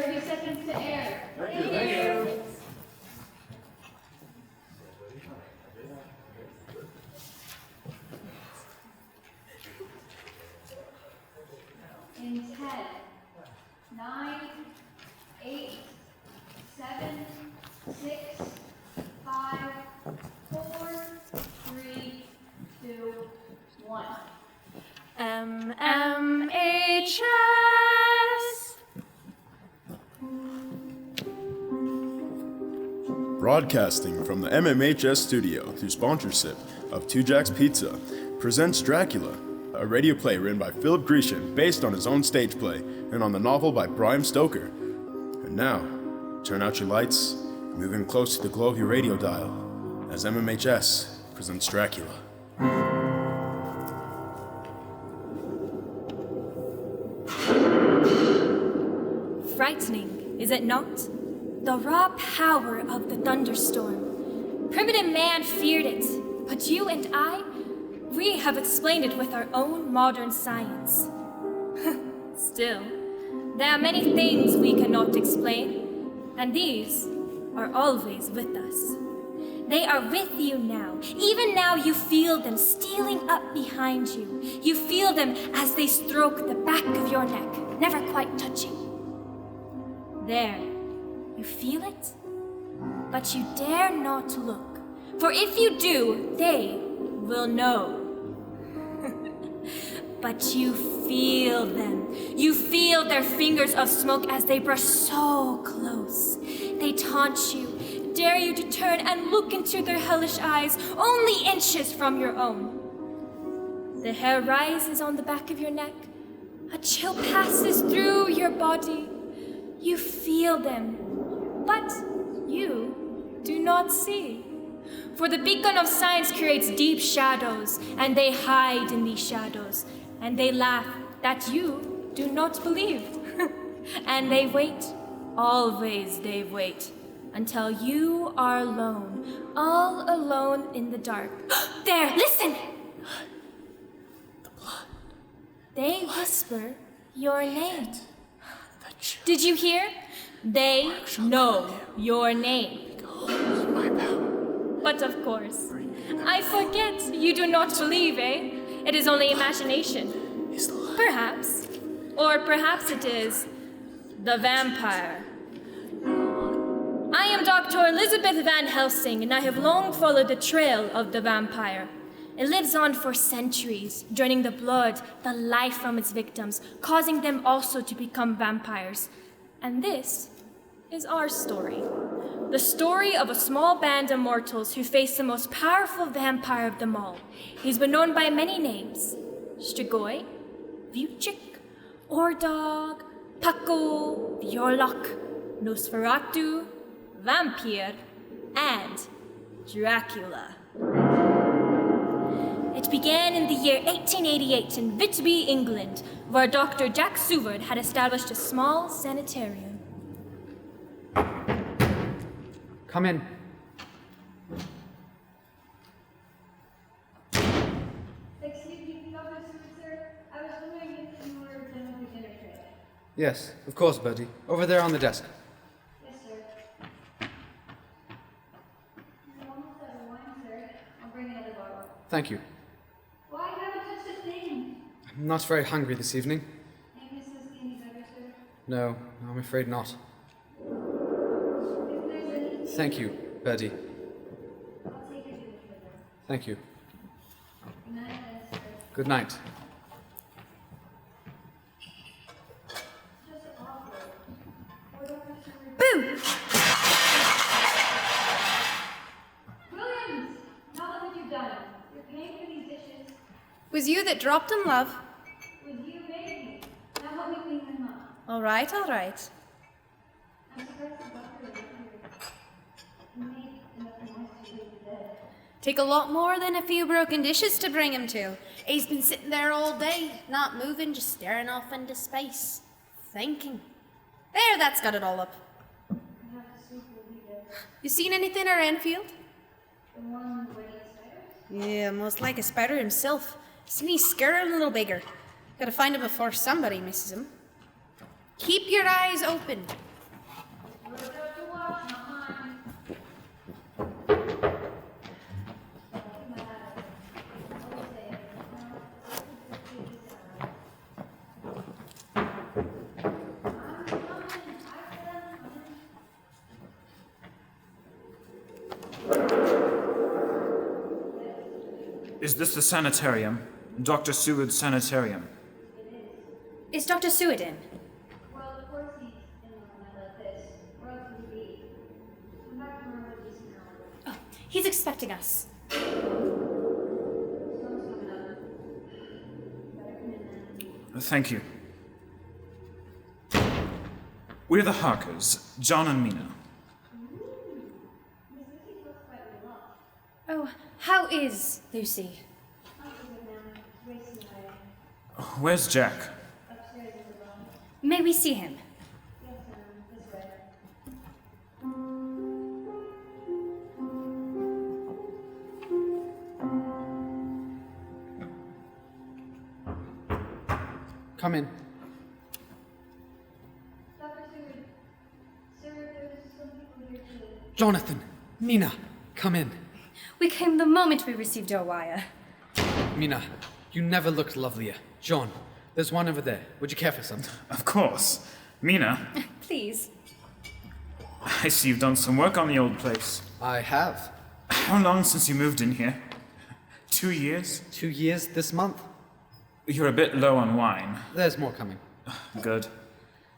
30 seconds to air. Thank you. In 10, 9, 8, 7, 6, 5, 4, 3, 2, 1. MMHS. Broadcasting from the MMHS studio through sponsorship of Two Jacks Pizza presents Dracula, a radio play written by Philip Grecian based on his own stage play and on the novel by Bram Stoker. And now, turn out your lights and move in close to the glow of your radio dial as MMHS presents Dracula. Frightening, is it not? The raw power of the thunderstorm. Primitive man feared it, but you and I, we have explained it with our own modern science. Still, there are many things we cannot explain, and these are always with us. They are with you now. Even now you feel them stealing up behind you. You feel them as they stroke the back of your neck, never quite touching. There, you feel it? But you dare not look, for if you do, they will know. But you feel them. You feel their fingers of smoke as they brush so close. They taunt you, dare you to turn and look into their hellish eyes, only inches from your own. The hair rises on the back of your neck. A chill passes through your body. You feel them, but you do not see. For the beacon of science creates deep shadows, and they hide in these shadows, and they laugh that you do not believe. And they wait, always they wait, until you are alone, all alone in the dark. There, listen! The blood. They whisper your name. The chill. Did you hear? They know your name. My power. But of course, I forget you do not believe, eh? It is only imagination. Is the light. Perhaps. Or perhaps it is the vampire. I am Dr. Elizabeth Van Helsing, and I have long followed the trail of the vampire. It lives on for centuries, draining the blood, the life from its victims, causing them also to become vampires. And this is our story. The story of a small band of mortals who face the most powerful vampire of them all. He's been known by many names: Strigoi, Vuchik, Ordog, Paco, Viorlok, Nosferatu, Vampire, and Dracula. It began in the year 1888 in Whitby, England, where Dr. Jack Seward had established a small sanitarium. Come in. Excuse me, Dr. Seward, sir. I was wondering if you were done with your dinner tray. Yes, of course, Bertie. Over there on the desk. Yes, sir. You're almost out of wine, sir. I'll bring another bottle. Thank you. Why haven't touched a thing? I'm not very hungry this evening. Ain't Mrs. any better, sir? No, I'm afraid not. If there's any, Thank you, Bertie. I'll take it to the sugar. Thank you. Good night, then, sir. Good night. Just awkward. Or Dr. Seward. Boo! Williams! Now look what you've done. You're paying for these dishes. Was you that dropped them, love? With you, baby. Now help me clean them up. All right, all right. I'm surprised the doctor is here. He made enough noise to shake the bed. Take a lot more than a few broken dishes to bring him to. He's been sitting there all day, not moving, just staring off into space. Thinking. There, that's got it all up. I have to sleep with you there. You seen anything at Renfield? The one where he spiders? Yeah, most like a spider himself. Seen he scare a little bigger. Gotta find him before somebody misses him. Keep your eyes open. Is this the sanitarium? Dr. Seward's sanitarium? Is Dr. Seward in? Well, of course he's in on a night like this. Where else would he be? Come back tomorrow at a decent hour. Oh, he's expecting us. Sun's coming up. Better come in then. Thank you. We're the Harkers, John and Mina. Miss Lucy talks quite a lot. Oh, how is Lucy? Not so good now. Racing away. Where's Jack? Upstairs in the room. May we see him? Yes, this way. Come in. Dr. Seward. Sir, there's some people here too. Jonathan! Mina! Come in. We came the moment we received your wire. Mina, you never looked lovelier. John, there's one over there. Would you care for some? Of course. Mina, Please. I see you've done some work on the old place. I have. How long since you moved in here? 2 years? 2 years this month. You're a bit low on wine. There's more coming. Good.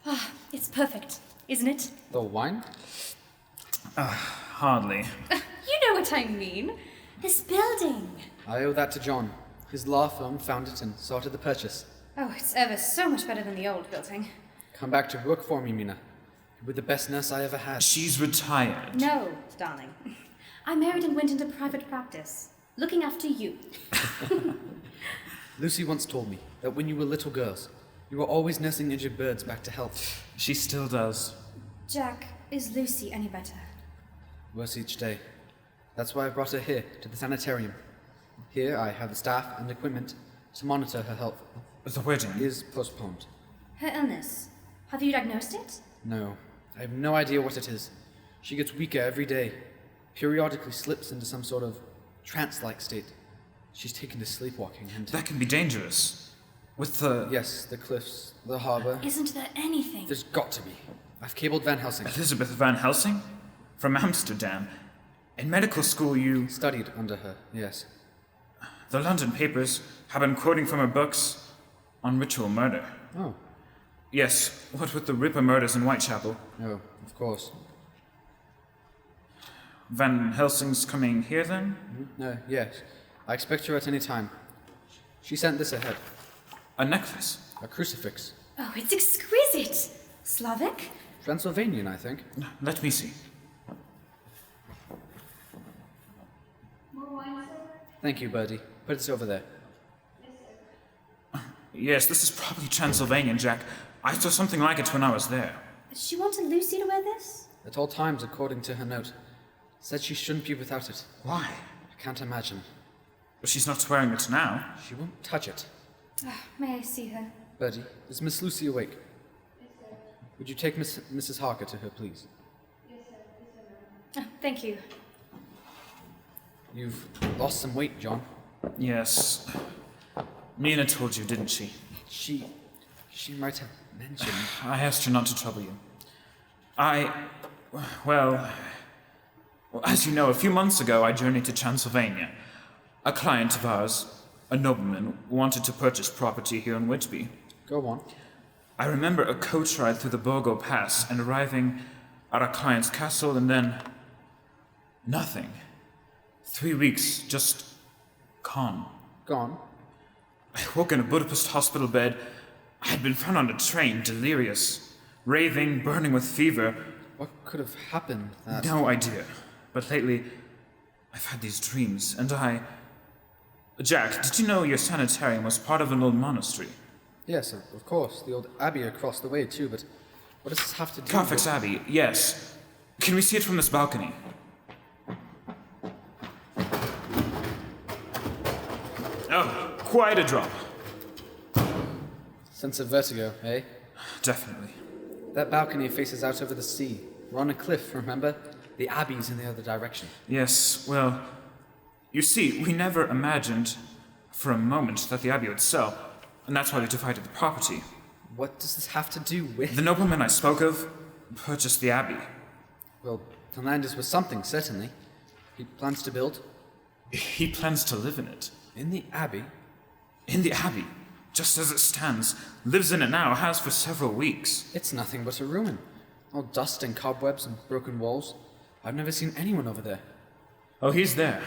Ah, it's perfect, isn't it? The wine? Hardly. You know what I mean. This building. I owe that to John. His law firm found it and sorted the purchase. Oh, it's ever so much better than the old building. Come back to work for me, Mina. You were the best nurse I ever had. She's retired. No, darling. I married and went into private practice, looking after you. Lucy once told me that when you were little girls, you were always nursing injured birds back to health. She still does. Jack, is Lucy any better? Worse each day. That's why I brought her here, to the sanitarium. Here I have the staff and equipment to monitor her health. The wedding? Is postponed. Her illness. Have you diagnosed it? No, I have no idea what it is. She gets weaker every day, periodically slips into some sort of trance-like state. She's taken to sleepwalking and... That can be dangerous. With the... Yes, the cliffs, the harbor. Isn't there anything? There's got to be. I've cabled Van Helsing. Elizabeth Van Helsing? From Amsterdam. In medical school you... Studied under her, yes. The London papers have been quoting from her books on ritual murder. Oh, Yes, what with the Ripper murders in Whitechapel. no, of course. Van Helsing's coming here then? No, yes. I expect her at any time. She sent this ahead. A necklace? A crucifix. Oh, it's exquisite. Slavic? Transylvanian, I think. Let me see. More wine, sir? Thank you, Birdie. Put it over there. Yes, sir. Yes, this is probably Transylvanian, Jack. I saw something like it when I was there. She wanted Lucy to wear this? At all times, according to her note. Said she shouldn't be without it. Why? I can't imagine. But she's not wearing it now. She won't touch it. Ah, may I see her? Birdie, is Miss Lucy awake? Yes, sir. Would you take Mrs. Harker to her, please? Yes, sir. Yes, sir, ma'am. Oh, thank you. You've lost some weight, John. Yes. Mina told you, didn't she? She might have mentioned. I asked her not to trouble you. Well, as you know, a few months ago I journeyed to Transylvania. A client of ours, a nobleman, wanted to purchase property here in Whitby. Go on. I remember a coach ride through the Borgo Pass and arriving at our client's castle and then... nothing. 3 weeks, just gone. Gone. I woke in a Budapest hospital bed. I had been found on a train, delirious, raving, burning with fever. What could have happened that... No idea. But lately, I've had these dreams, and Jack, did you know your sanitarium was part of an old monastery? Yes, of course. The old abbey across the way, too, but what does this have to do Carfax with... Abbey, yes. Can we see it from this balcony? Oh, quite a drop. Sense of vertigo, eh? Definitely. That balcony faces out over the sea. We're on a cliff, remember? The abbey's in the other direction. Yes, well, you see, we never imagined for a moment that the abbey would sell, and that's why we divided the property. What does this have to do with... The nobleman I spoke of purchased the abbey. Well, the land is worth something, certainly. He plans to build? He plans to live in it. In the abbey? In the abbey, just as it stands. Lives in it now, has for several weeks. It's nothing but a ruin. All dust and cobwebs and broken walls. I've never seen anyone over there. Oh, he's there.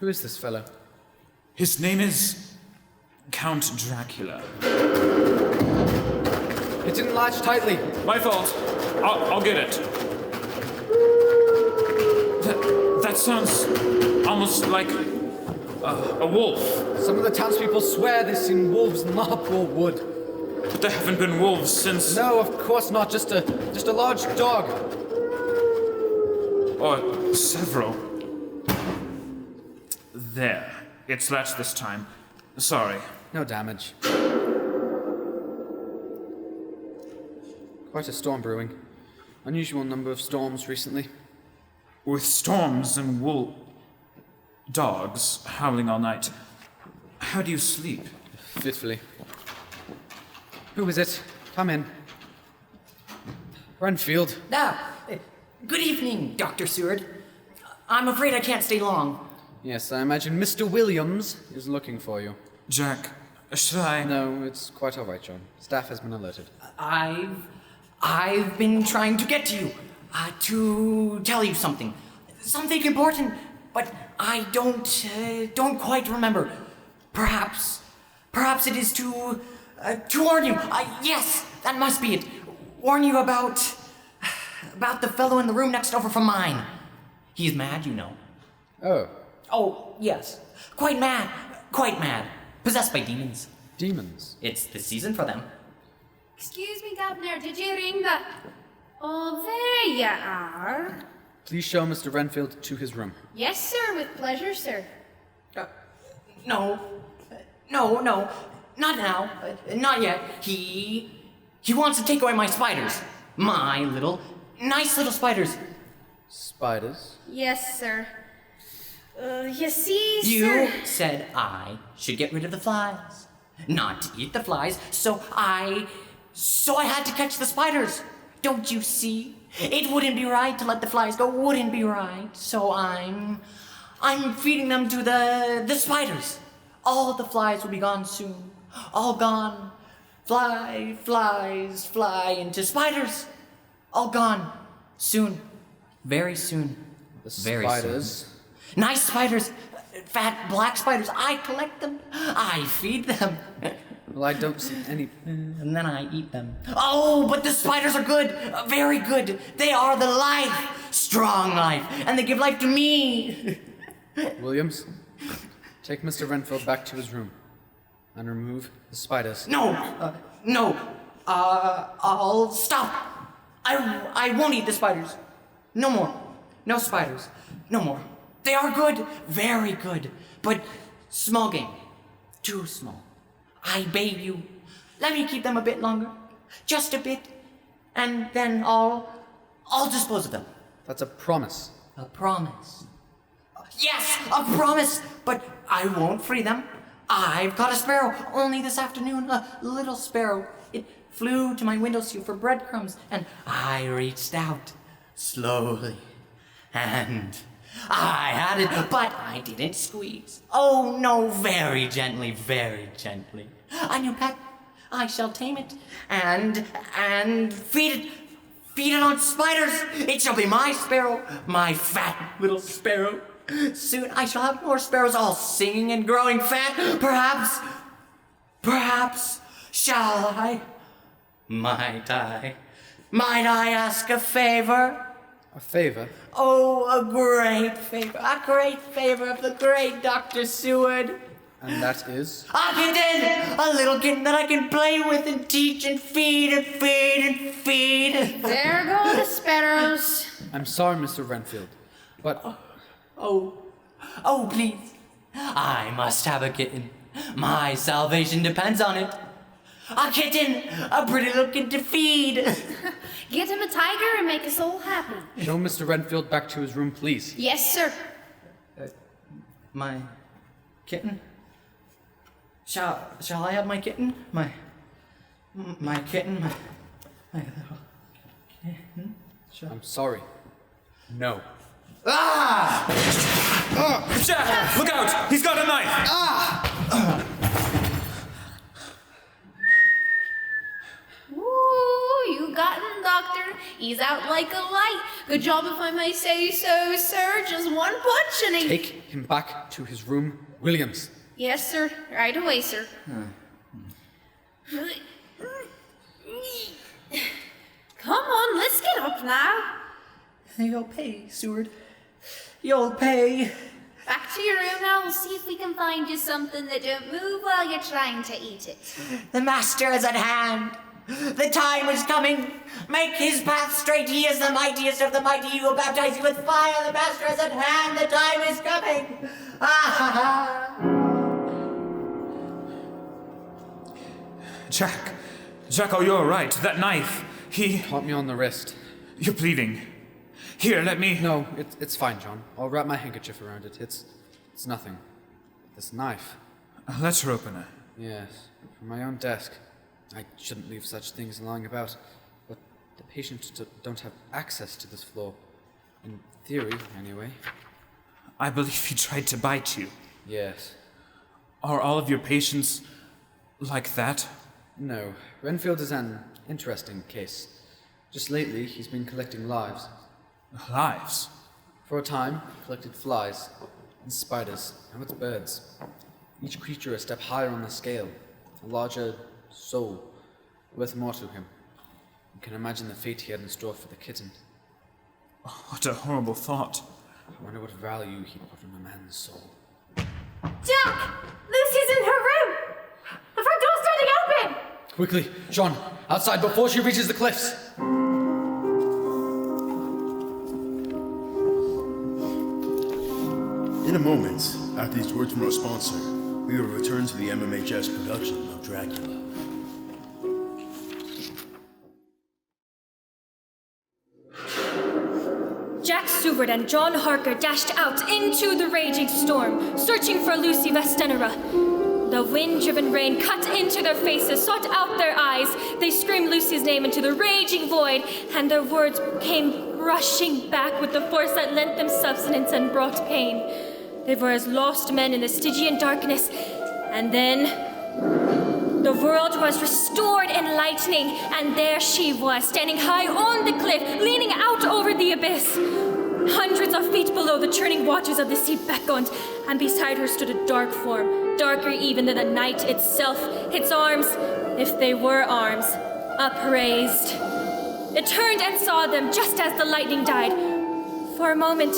Who is this fellow? His name is Count Dracula. It didn't latch tightly. My fault. I'll get it. That sounds almost like a wolf. Some of the townspeople swear they've seen wolves in Marple Wood. But there haven't been wolves since... No, of course not. Just a large dog. Or several. There. It's latched this time. Sorry. No damage. Quite a storm brewing. Unusual number of storms recently. With storms and dogs howling all night, how do you sleep? Fitfully. Who is it? Come in. Renfield. Good evening, Dr. Seward. I'm afraid I can't stay long. Yes, I imagine Mr. Williams is looking for you. Jack, should I... No, it's quite all right, John. Staff has been alerted. I've been trying to get to you, to tell you something. Something important, but I don't quite remember. Perhaps it is to warn you. Yes, that must be it. Warn you about the fellow in the room next over from mine. He's mad, you know. Oh. Oh, yes. Quite mad. Quite mad. Possessed by demons. Demons? It's the season for them. Excuse me, Governor, did you ring the... Oh, there you are. Please show Mr. Renfield to his room. Yes, sir, with pleasure, sir. No, not now, not yet. He wants to take away my spiders. My nice little spiders. Spiders? Yes, sir. You see, You sir... said I should get rid of the flies, not to eat the flies, so I had to catch the spiders. Don't you see? It wouldn't be right to let the flies go, wouldn't be right. So I'm feeding them to the spiders. All the flies will be gone soon. All gone. Flies fly into spiders. All gone. Soon. Very soon. The Very spiders? soon. Nice spiders. Fat black spiders. I collect them. I feed them. Well, I don't see any... And then I eat them. Oh, but the spiders are good. Very good. They are the life. Strong life. And they give life to me. Williams, take Mr. Renfield back to his room and remove the spiders. No. I'll stop. I won't eat the spiders. No more. No spiders. No more. They are good. Very good. But small game. Too small. I beg you. Let me keep them a bit longer. Just a bit. And then I'll dispose of them. That's a promise. A promise. Yes, a promise. But I won't free them. I've caught a sparrow only this afternoon. A little sparrow. It flew to my windowsill for breadcrumbs. And I reached out slowly. And I had it, but I didn't squeeze. Oh, no, very gently, very gently. A new pet. I shall tame it and feed it on spiders. It shall be my sparrow, my fat little sparrow. Soon I shall have more sparrows all singing and growing fat. Perhaps shall I? Might I ask a favor? A favor? Oh, a great favor of the great Dr. Seward. And that is? A kitten! A little kitten that I can play with and teach and feed and feed and feed. There go the sparrows. I'm sorry, Mr. Renfield, but... Oh, please. I must have a kitten. My salvation depends on it. A kitten! A pretty little kitten to feed. Get him a tiger and make us all happy. Show Mr. Renfield back to his room, please. Yes, sir. My kitten? Shall I have my kitten? My kitten? My little kitten? I'm sorry. No. Jack, look out! He's got a knife! Ooh, you got him, Doctor. He's out like a light. Good job, if I may say so, sir. Just one punch and he... Take him back to his room, Williams. Yes, sir. Right away, sir. Come on, let's get up now. You'll pay, Seward. You'll pay. Back to your room now. We'll see if we can find you something that don't move while you're trying to eat it. The master is at hand. The time is coming. Make his path straight. He is the mightiest of the mighty. He will baptize you with fire. The master is at hand. The time is coming. Jack, oh, you're right. That knife, he... Caught me on the wrist. You're bleeding. Here, let me... No, it's fine, John. I'll wrap my handkerchief around it. It's nothing. This knife. A letter opener. Yes, from my own desk. I shouldn't leave such things lying about, but the patients don't have access to this floor. In theory, anyway. I believe he tried to bite you. Yes. Are all of your patients like that? No, Renfield is an interesting case. Just lately, he's been collecting lives. Lives? For a time, he collected flies and spiders. Now it's birds. Each creature a step higher on the scale, a larger soul, worth more to him. You can imagine the fate he had in store for the kitten. What a horrible thought. I wonder what value he put on a man's soul. Jack! Lucy's in her room! The front door's standing open! Quickly, John, outside before she reaches the cliffs! In a moment, after these words from our sponsor, we will return to the MMHS production of Dracula. Jack Seward and John Harker dashed out into the raging storm, searching for Lucy Westenera. The wind-driven rain cut into their faces, sought out their eyes. They screamed Lucy's name into the raging void, and their words came rushing back with the force that lent them substance and brought pain. They were as lost men in the Stygian darkness, and then the world was restored in lightning, and there she was, standing high on the cliff, leaning out over the abyss. Hundreds of feet below, the churning waters of the sea beckoned, and beside her stood a dark form, darker even than the night itself, its arms, if they were arms, upraised. It turned and saw them just as the lightning died. For a moment,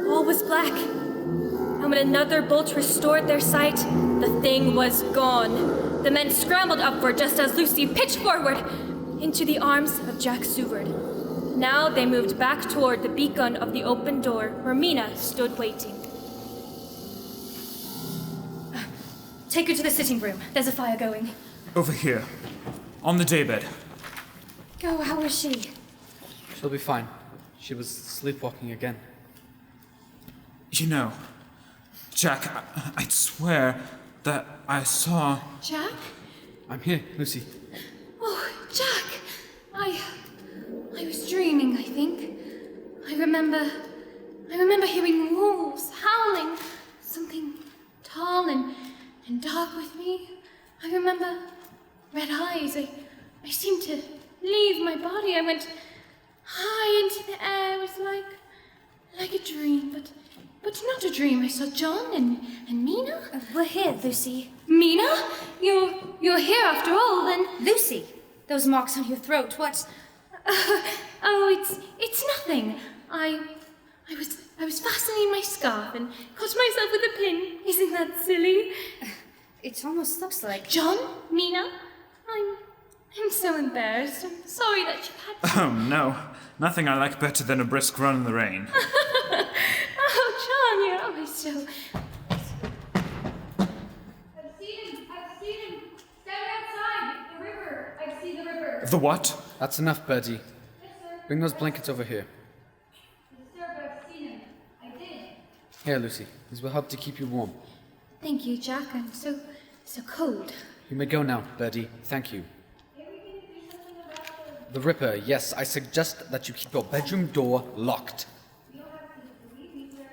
all was black, and when another bolt restored their sight, the thing was gone. The men scrambled upward just as Lucy pitched forward into the arms of Jack Seward. Now they moved back toward the beacon of the open door where Mina stood waiting. Take her to the sitting room. There's a fire going. Over here. On the daybed. Oh, how is she? She'll be fine. She was sleepwalking again. You know, Jack, I'd swear that I saw... Jack? I'm here, Lucy. Oh, Jack! I was dreaming, I think. I remember hearing wolves howling. Something tall and dark with me. I remember red eyes. I seemed to leave my body. I went high into the air. It was like a dream, but not a dream. I saw John and Mina. We're here, Lucy. Mina? You're here after all, then? Lucy, those marks on your throat, what? It's nothing. I was fastening my scarf and caught myself with a pin. Isn't that silly? It almost looks like... John? Mina? I'm so embarrassed. I'm sorry that you had... Oh, no. Nothing I like better than a brisk run in the rain. Oh, John, you're always so... I've seen him. Stand outside. The river. I see the river. The what? That's enough, Birdie. Bring those blankets over here. Sir, but I've seen him. I did. Here, Lucy. These will help to keep you warm. Thank you, Jack. I'm so cold. You may go now, Birdie. Thank you. The Ripper, yes, I suggest that you keep your bedroom door locked. You don't have to believe me, sir,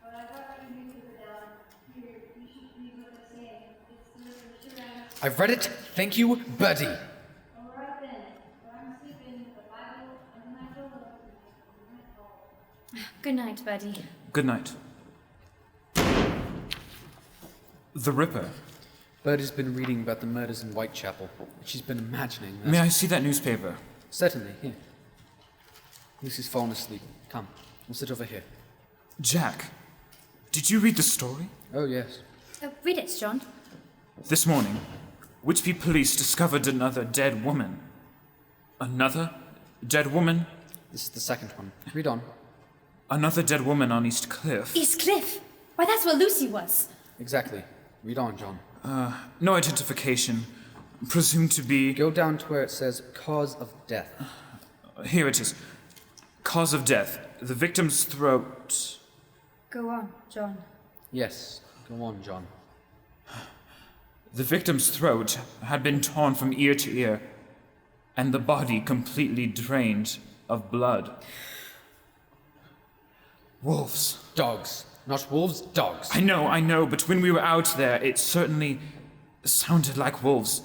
but I got my newspaper down. Here, you should read what I'm saying. It's the showdown. I've read it. Thank you, Birdie. All right then. But I'm sleeping with the Bible and my pillow. Good night, buddy. Good night. The Ripper. Birdie's been reading about the murders in Whitechapel. She's been imagining that. May I see that newspaper? Certainly, here. Lucy's fallen asleep. Come, we'll sit over here. Jack, did you read the story? Oh, yes. Read it, John. This morning, Whitby police discovered another dead woman. Another dead woman? This is the second one. Read on. Another dead woman on East Cliff. East Cliff. Why, that's where Lucy was. Exactly. Read on, John. No identification. Presumed to be... Go down to where it says cause of death. Here it is. Cause of death. The victim's throat... Go on, John. Yes. Go on, John. The victim's throat had been torn from ear to ear, and the body completely drained of blood. Wolves. Dogs. Not wolves, dogs. I know, but when we were out there, it certainly sounded like wolves.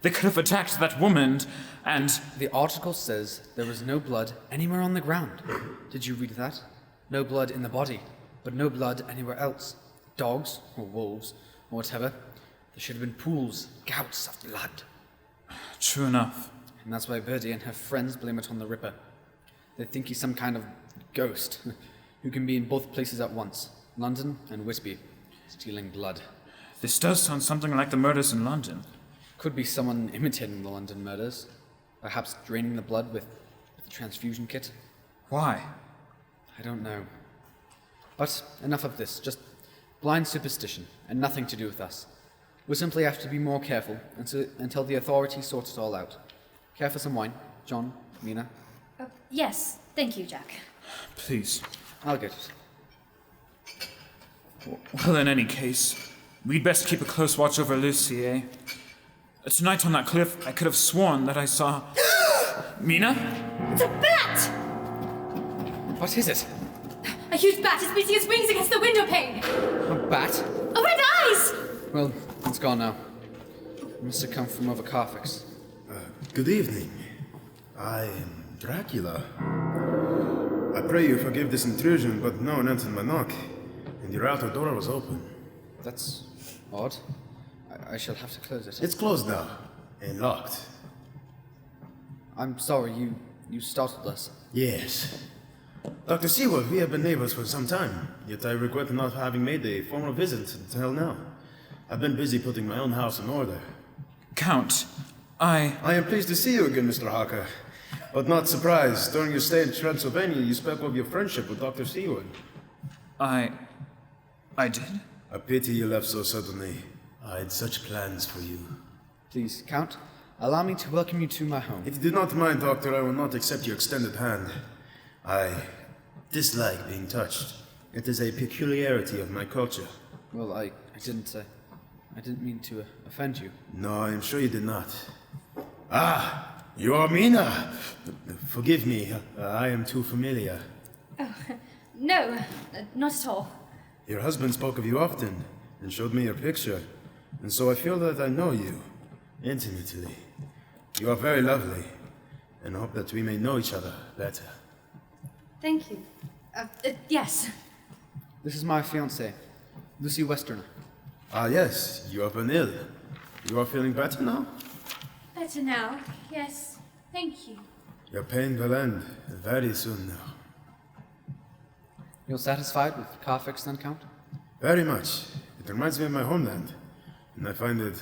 They could have attacked that woman, and... The article says there was no blood anywhere on the ground. Did you read that? No blood in the body, but no blood anywhere else. Dogs, or wolves, or whatever. There should have been pools, gouts of blood. True enough. And that's why Birdie and her friends blame it on the Ripper. They think he's some kind of ghost who can be in both places at once, London and Whitby, stealing blood. This does sound something like the murders in London. Could be someone imitating the London murders, perhaps draining the blood with the transfusion kit. Why? I don't know. But enough of this, just blind superstition, and nothing to do with us. We'll simply have to be more careful until the authorities sort it all out. Care for some wine? John? Mina? Yes, thank you, Jack. Please. I'll get it. Well, in any case, we'd best keep a close watch over Lucy, eh? Tonight on that cliff, I could have sworn that I saw... Mina? It's a bat! What is it? A huge bat is beating its wings against the window pane! A bat? Oh, red eyes! Well, it's gone now. It must have come from over Carfax. Good evening. I am Dracula. I pray you forgive this intrusion, but no one answered my knock, and your outer door was open. That's odd. I shall have to close it. It's closed now, and locked. I'm sorry, you startled us. Yes. Dr. Seward, we have been neighbors for some time, yet I regret not having made a formal visit until now. I've been busy putting my own house in order. Count, I am pleased to see you again, Mr. Harker, but not surprised. During your stay in Transylvania, you spoke of your friendship with Dr. Seward. I did? A pity you left so suddenly. I had such plans for you. Please, Count, allow me to welcome you to my home. If you do not mind, Doctor, I will not accept your extended hand. I dislike being touched. It is a peculiarity of my culture. Well, I didn't mean to offend you. No, I am sure you did not. Ah, you are Mina. Forgive me, I am too familiar. No, not at all. Your husband spoke of you often and showed me your picture, and so I feel that I know you intimately. You are very lovely, and hope that we may know each other better. Thank you. Yes. This is my fiancée, Lucy Westerner. Ah, yes, you have been ill. You are feeling better now? Better now. Yes. Thank you. Your pain will end very soon now. You're satisfied with Carfax then, Count? Very much. It reminds me of my homeland, and I find it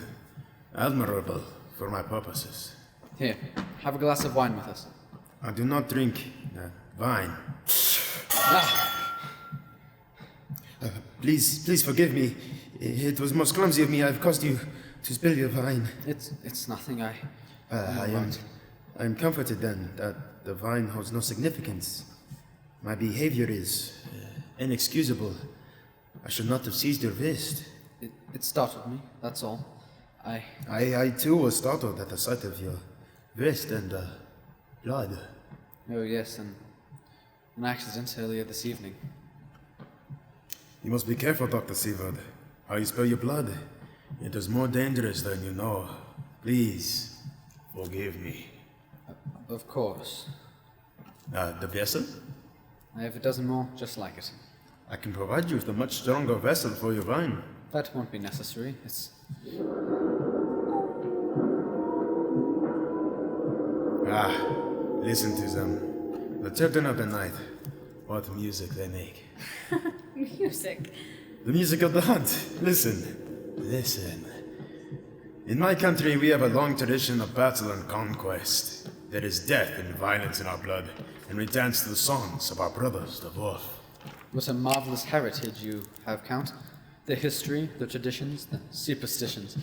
admirable for my purposes. Here, have a glass of wine with us. I do not drink wine. Please forgive me. It was most clumsy of me. I've caused you to spill your wine. It's nothing. I I am I am comforted then that the vine holds no significance. My behavior is inexcusable. I should not have seized your wrist. It startled me, that's all. I too was startled at the sight of your wrist and blood. Oh yes, and an accident earlier this evening. You must be careful, Dr. Seward. How you spill your blood. It is more dangerous than you know. Please, forgive me. Of course. The vessel? I have a dozen more just like it. I can provide you with a much stronger vessel for your wine. That won't be necessary. It's... Listen to them. The children of the night. What music they make. Music. The music of the hunt. Listen. Listen. In my country, we have a long tradition of battle and conquest. There is death and violence in our blood, and we dance to the songs of our brothers, the wolf. What a marvelous heritage you have, Count. The history, the traditions, the superstitions.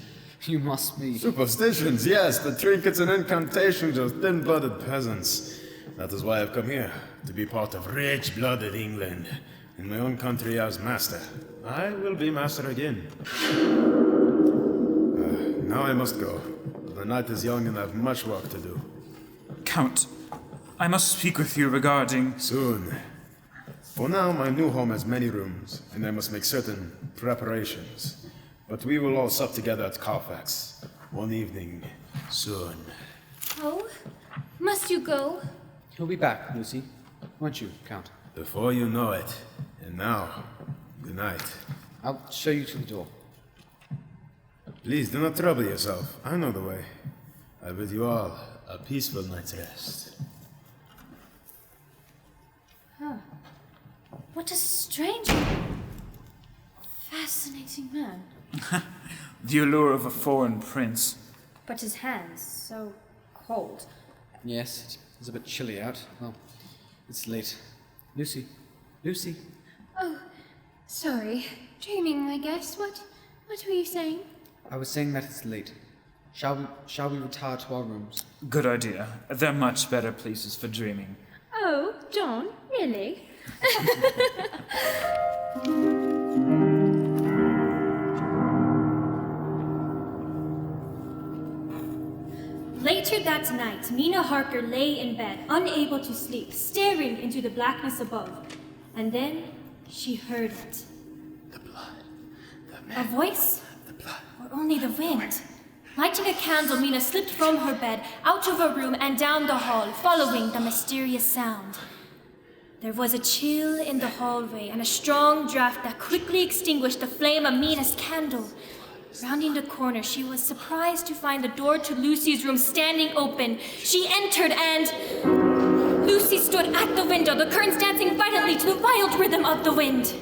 You must be... Superstitions, yes, the trinkets and incantations of thin-blooded peasants. That is why I've come here, to be part of rich-blooded England. In my own country as master. I will be master again. Now I must go. The night is young and I have much work to do. Count, I must speak with you regarding... Soon. For now, my new home has many rooms, and I must make certain preparations. But we will all sup together at Carfax. One evening. Soon. Oh, must you go? He'll be back, Lucy. Won't you, Count? Before you know it. And now, good night. I'll show you to the door. Please do not trouble yourself. I know the way. I bid you all a peaceful night's rest. What a strange, fascinating man. The allure of a foreign prince. But his hands, so cold. Yes, it's a bit chilly out. Well, it's late. Lucy. Lucy. Oh, sorry. Dreaming, I guess. What were you saying? I was saying that it's late. Shall we retire to our rooms? Good idea. They're much better places for dreaming. Oh, John, really? Later that night, Mina Harker lay in bed, unable to sleep, staring into the blackness above. And then she heard it. The blood. A voice? The blood. Or only the wind? Lighting a candle, Mina slipped from her bed, out of her room and down the hall, following the mysterious sound. There was a chill in the hallway and a strong draft that quickly extinguished the flame of Mina's candle. Rounding the corner, she was surprised to find the door to Lucy's room standing open. She entered and... Lucy stood at the window, the curtains dancing violently to the wild rhythm of the wind.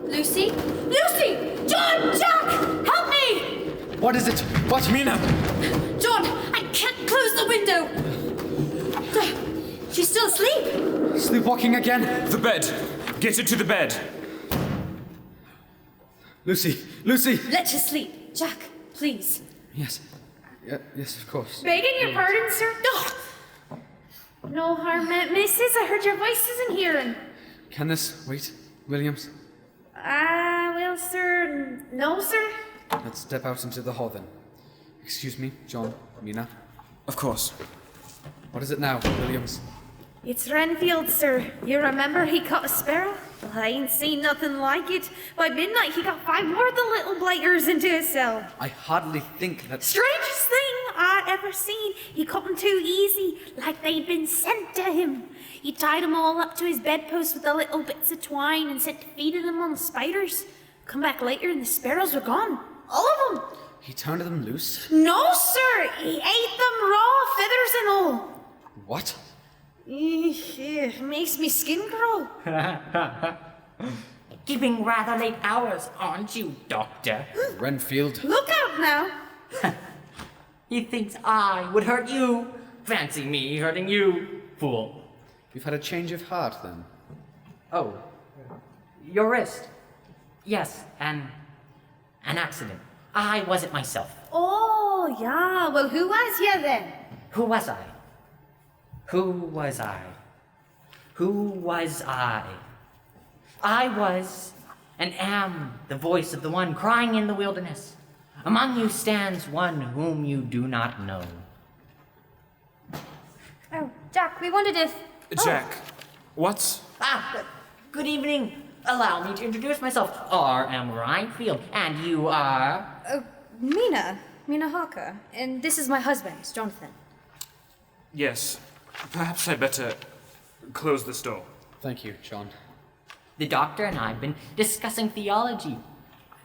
Lucy? Lucy! John! Jack! Help me! What is it? What? Mina! John, I can't close the window! She's still asleep! Sleepwalking again? The bed! Get her to the bed! Lucy! Lucy! Let her sleep. Jack, please. Yes. Yes, of course. Begging your pardon, sir? No harm meant, missus. I heard your voices in hearing. Can this wait, Williams? Well, sir, no, sir. Let's step out into the hall then. Excuse me, John, Mina. Of course. What is it now, Williams? It's Renfield, sir. You remember he caught a sparrow? Well, I ain't seen nothing like it. By midnight, he got 5 more of the little blighters into his cell. I hardly think that... Strangest thing I ever seen. He caught 'em too easy, like they'd been sent to him. He tied 'em all up to his bedpost with the little bits of twine and set to feeding them on the spiders. Come back later and the sparrows were gone. All of them. He turned them loose? No, sir. He ate them raw, feathers and all. What? It makes me skin crawl. Keeping rather late hours, aren't you, Doctor? Renfield. Look out now. He thinks I would hurt you. Fancy me hurting you, fool. You've had a change of heart, then. Oh, your wrist. Yes, an accident. I wasn't myself. Oh, yeah. Well, who was you then? Who was I? Who was I? Who was I? I was and am the voice of the one crying in the wilderness. Among you stands one whom you do not know. Oh, Jack, we wondered if... Jack, what? Good evening. Allow me to introduce myself. R.M. Renfield, and you are... Mina Harker, and this is my husband, Jonathan. Yes. Perhaps I'd better close this door. Thank you, John. The doctor and I have been discussing theology.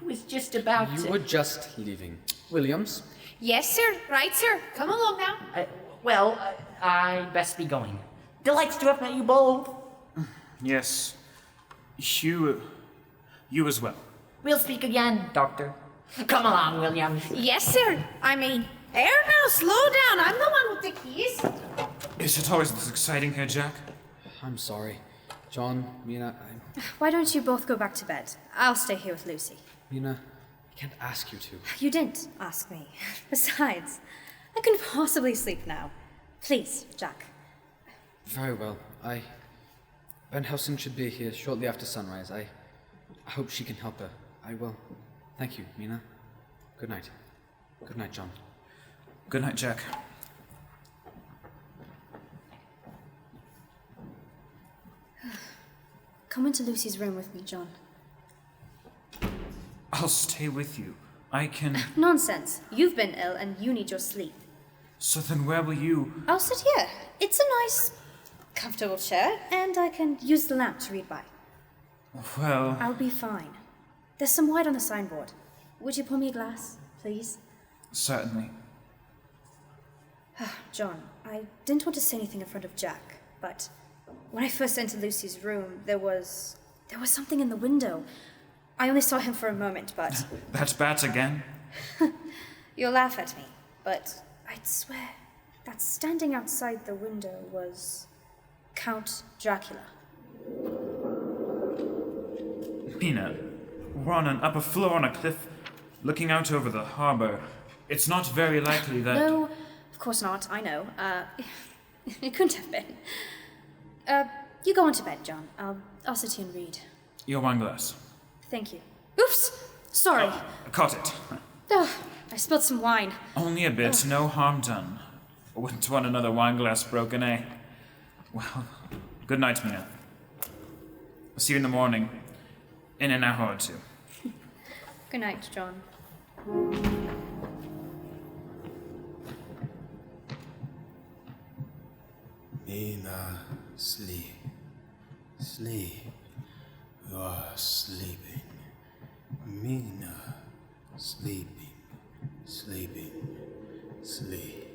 I was just about You to... were just leaving. Williams? Yes, sir. Right, sir. Come along now. I'd best be going. Delights to have met you both. Yes. You as well. We'll speak again, Doctor. Come along, Williams. Yes, sir. I mean, air now, slow down. I'm the one with the keys. Is it always this exciting here, Jack? I'm sorry. John, Mina, Why don't you both go back to bed? I'll stay here with Lucy. Mina, I can't ask you to. You didn't ask me. Besides, I couldn't possibly sleep now. Please, Jack. Very well. Ben Housen should be here shortly after sunrise. I hope she can help her. I will. Thank you, Mina. Good night. Good night, John. Good night, Jack. Come into Lucy's room with me, John. I'll stay with you. I can... Nonsense. You've been ill and you need your sleep. So then where will you... I'll sit here. It's a nice, comfortable chair, and I can use the lamp to read by. Well... I'll be fine. There's some white on the signboard. Would you pour me a glass, please? Certainly. John, I didn't want to say anything in front of Jack, but when I first entered Lucy's room, there was something in the window. I only saw him for a moment, but... That bat again? You'll laugh at me, but I'd swear that standing outside the window was Count Dracula. Mina, we're on an upper floor on a cliff, looking out over the harbor. It's not very likely that... No, of course not, I know. It couldn't have been. You go on to bed, John. I'll sit here and read. Your wine glass. Thank you. Oops! Sorry. Caught it. Ugh, I spilled some wine. Only a bit, no harm done. Wouldn't want another wine glass broken, eh? Well, good night, Mina. See you in the morning. In an hour or two. Good night, John. Mina, sleep. Sleep. You are sleeping. Mina, sleeping. Sleeping. Sleep.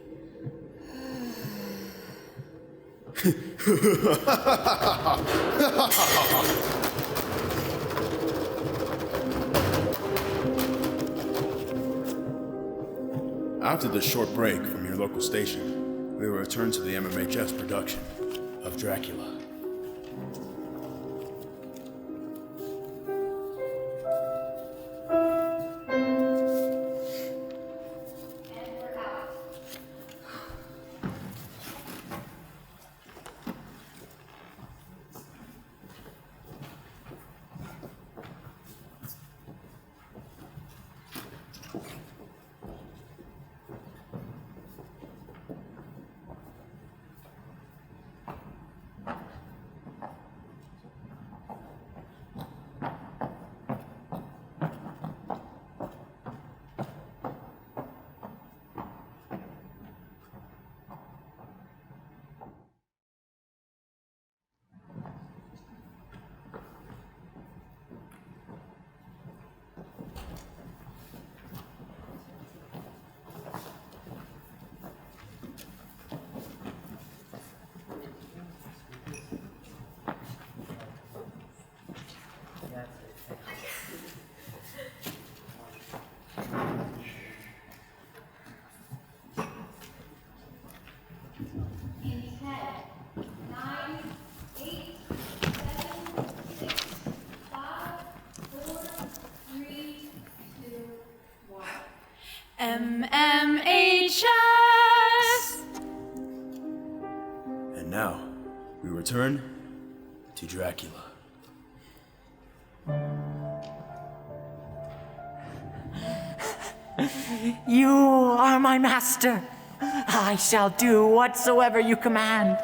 After this short break from your local station, we will return to the MMHS production of Dracula. MMHS! return to Dracula. You are my master. I shall do whatsoever you command.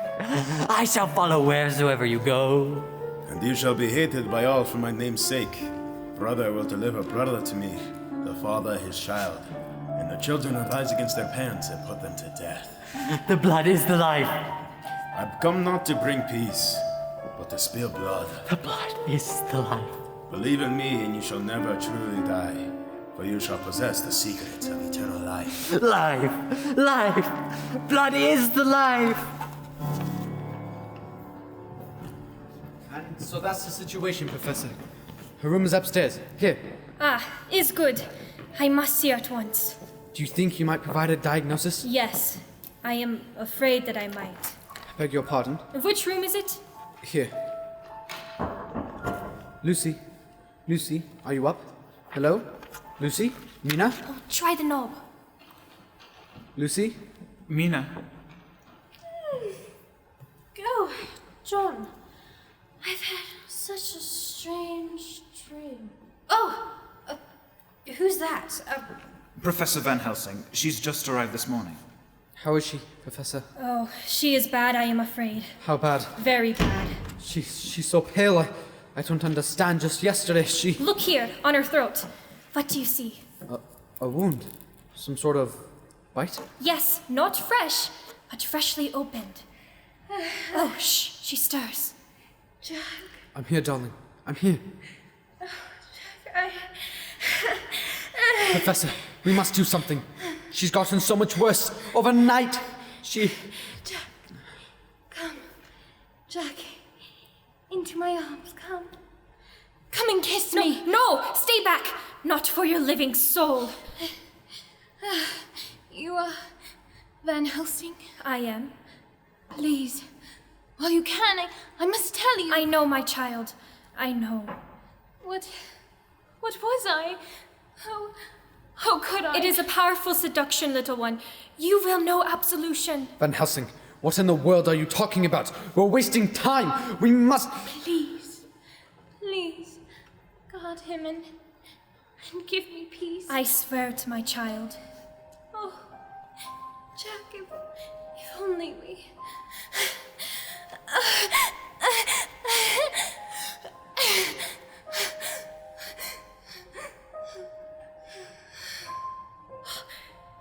I shall follow wheresoever you go. And you shall be hated by all for my name's sake. Brother will deliver brother to me, the father his child, and the children will rise against their parents and put them to death. The blood is the life. I've come not to bring peace, but to spill blood. The blood is the life. Believe in me, and you shall never truly die, for you shall possess the secret of eternal life. Life. Life. Blood is the life. And so that's the situation, Professor. Her room is upstairs. Here. Ah, is good. I must see her at once. Do you think you might provide a diagnosis? Yes, I am afraid that I might. I beg your pardon. Which room is it? Here. Lucy. Lucy, are you up? Hello? Lucy? Mina? Oh, try the knob. Lucy? Mina, Go, John. I've had such a strange dream. Oh, who's that? Professor Van Helsing. She's just arrived this morning. How is she, Professor? Oh, she is bad, I am afraid. How bad? Very bad. She's so pale. I don't understand. Just yesterday she... Look here, on her throat. What do you see? A wound. Some sort of bite? Yes, not fresh, but freshly opened. Oh, shh, she stirs. Jack, I'm here, darling. I'm here. Professor, we must do something. She's gotten so much worse. Overnight, she... Jack, come. Jack, into my arms, come. Come and kiss me. No, stay back. Not for your living soul. You are Van Helsing? I am. Please, while you can, I must tell you. I know, my child. I know. What was I? How could I? It is a powerful seduction, little one. You will know absolution. Van Helsing, what in the world are you talking about? We're wasting time. We must... Please, guard him and give me peace. I swear to my child. Oh, Jack, if only we...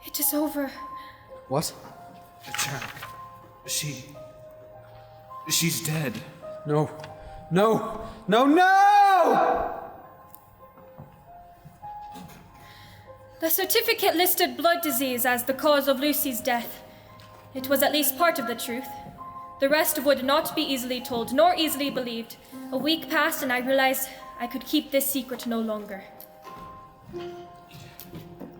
It is over. What? Jack, she's dead. No. No! No, no! The certificate listed blood disease as the cause of Lucy's death. It was at least part of the truth. The rest would not be easily told, nor easily believed. A week passed and I realized I could keep this secret no longer.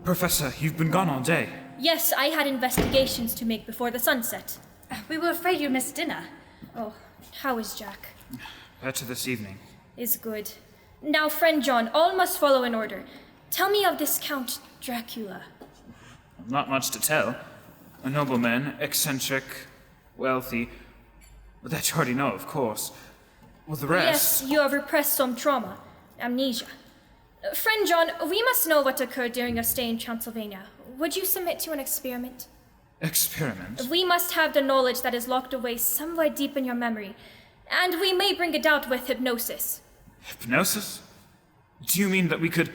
Professor, you've been gone all day. Yes, I had investigations to make before the sunset. We were afraid you missed dinner. Oh, how is Jack? Better this evening. Is good. Now, friend John, all must follow in order. Tell me of this Count Dracula. Not much to tell. A nobleman, eccentric, wealthy. But that you already know, of course. Well, the rest... Yes, you have repressed some trauma. Amnesia. Friend John, we must know what occurred during your stay in Transylvania. Would you submit to an experiment? Experiment? We must have the knowledge that is locked away somewhere deep in your memory. And we may bring it out with hypnosis. Hypnosis? Do you mean that we could...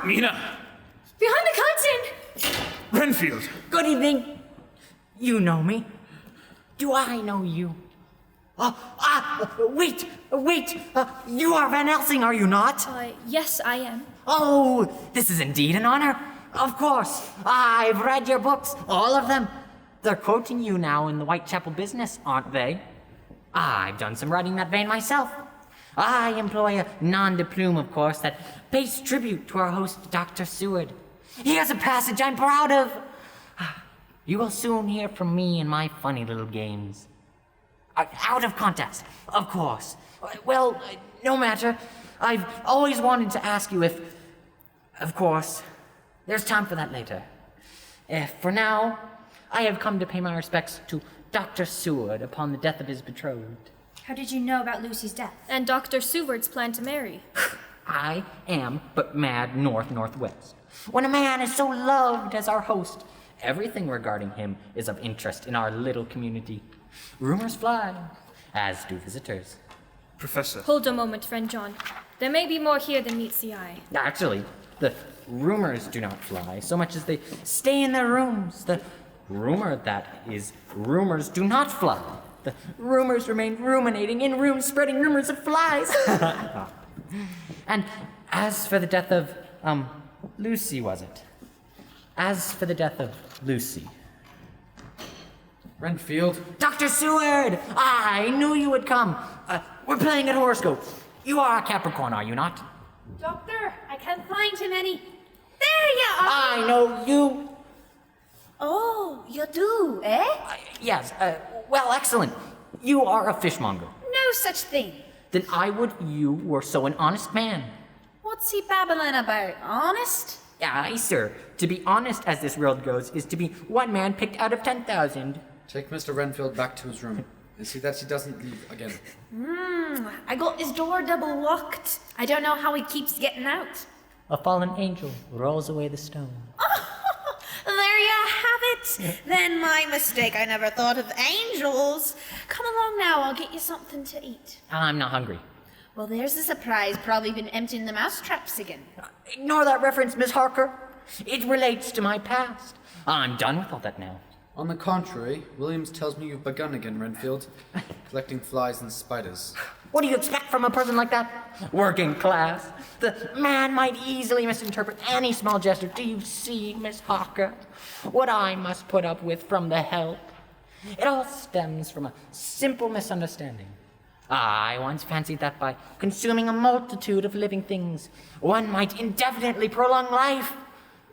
Mina! Behind the curtain! Renfield! Good evening. You know me. Do I know you? Wait. You are Van Helsing, are you not? Yes, I am. Oh, this is indeed an honor. Of course. I've read your books, all of them. They're quoting you now in the Whitechapel Business, aren't they? I've done some writing in that vein myself. I employ a nom de plume, of course, that pays tribute to our host, Dr. Seward. Here's a passage I'm proud of. You will soon hear from me in my funny little games. Out of context, of course. Well, no matter. I've always wanted to ask you if... Of course, there's time for that later. For now, I have come to pay my respects to Dr. Seward upon the death of his betrothed. How did you know about Lucy's death? And Dr. Seward's plan to marry. I am but mad northwest. When a man is so loved as our host, everything regarding him is of interest in our little community. Rumors fly, as do visitors. Professor. Hold a moment, friend John. There may be more here than meets the eye. Actually, the rumors do not fly so much as they stay in their rooms. The rumor that is rumors do not fly. The rumors remain ruminating in rooms, spreading rumors of flies. And as for the death of, Lucy, was it? As for the death of Lucy. Renfield. Dr. Seward! I knew you would come. We're playing at horoscopes. You are a Capricorn, are you not? Doctor, I can't find him any. There you are! I know you. Oh, you do, eh? Yes, well, excellent. You are a fishmonger. No such thing. Then I would you were so an honest man. What's he babbling about? Honest? Aye, sir. To be honest as this world goes is to be one man picked out of 10,000. Take Mr. Renfield back to his room and see that he doesn't leave again. I got his door double locked. I don't know how he keeps getting out. A fallen angel rolls away the stone. There you have it. Then my mistake. I never thought of angels. Come along now. I'll get you something to eat. I'm not hungry. Well, there's a surprise. Probably been emptying the mousetraps again. Ignore that reference, Miss Harker. It relates to my past. I'm done with all that now. On the contrary, Williams tells me you've begun again, Renfield, collecting flies and spiders. What do you expect from a person like that? Working class. The man might easily misinterpret any small gesture. Do you see, Miss Harker, what I must put up with from the help? It all stems from a simple misunderstanding. I once fancied that by consuming a multitude of living things, one might indefinitely prolong life,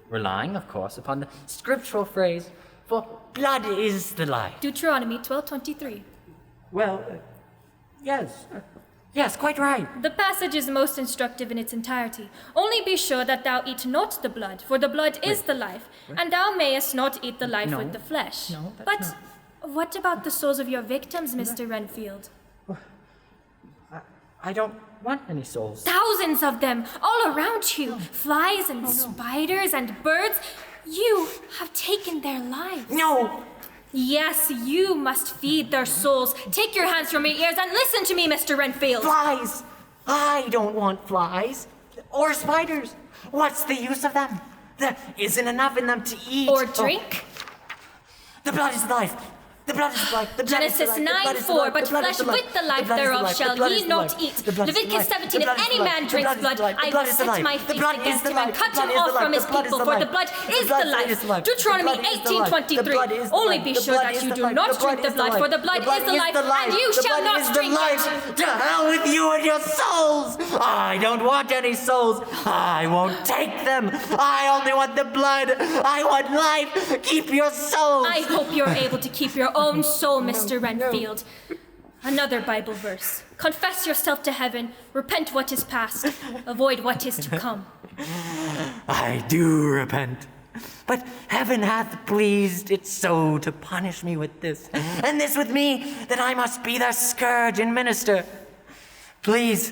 relying, of course, upon the scriptural phrase, for blood is the life. Deuteronomy 12:23. Well, yes, quite right. The passage is most instructive in its entirety. Only be sure that thou eat not the blood, for the blood is the life, and thou mayest not eat the life No. with the flesh. No, that's But what about the souls of your victims, Mr. Renfield? I don't want any souls. Thousands of them, all around you. Flies and spiders and birds. You have taken their lives. No! Yes, you must feed their souls. Take your hands from your ears and listen to me, Mr. Renfield. Flies! I don't want flies. Or spiders. What's the use of them? There isn't enough in them to eat. Or drink. The blood is life. The blood is life. The blood is Genesis the life. 9:4, but flesh with the life thereof shall ye not eat. Leviticus 17, if any man drinks blood, I will set my face against him and cut him off from his people, for the blood is the life. Deuteronomy 18:23, only be sure that you do not drink the blood, for the blood is the life, and you shall not drink it. To hell with you and your souls! I don't want any souls. I won't take them. I only want the blood. I want life. Keep your souls. I hope you're able to keep your own soul, Mr. Renfield. Another Bible verse. Confess yourself to heaven, repent what is past, avoid what is to come. I do repent. But heaven hath pleased it so to punish me with this, and this with me, that I must be their scourge and minister. Please,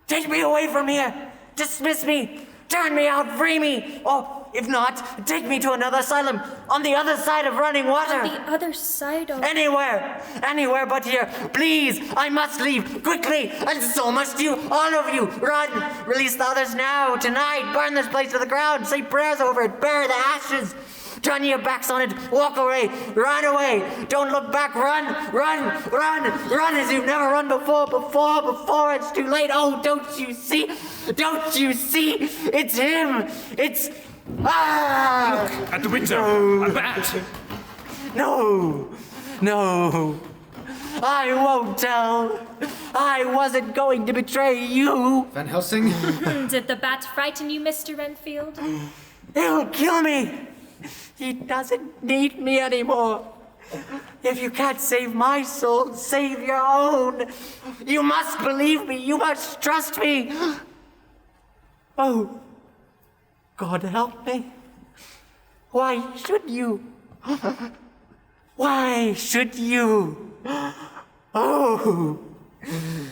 take me away from here. Dismiss me. Turn me out. Free me. Or, if not, take me to another asylum on the other side of running water. On the other side of... Anywhere but here. Please, I must leave, quickly, and so must you, all of you. Run, release the others now, tonight, burn this place to the ground, say prayers over it, bury the ashes. Turn your backs on it, walk away, run away, don't look back, run as you've never run before it's too late. Oh, don't you see, it's him, it's... Ah! At the window, a bat. No, I won't tell. I wasn't going to betray you. Van Helsing? Did the bat frighten you, Mr. Renfield? He'll kill me. He doesn't need me anymore. If you can't save my soul, save your own. You must believe me. You must trust me. Oh, God help me. Why should you? Why should you? Oh,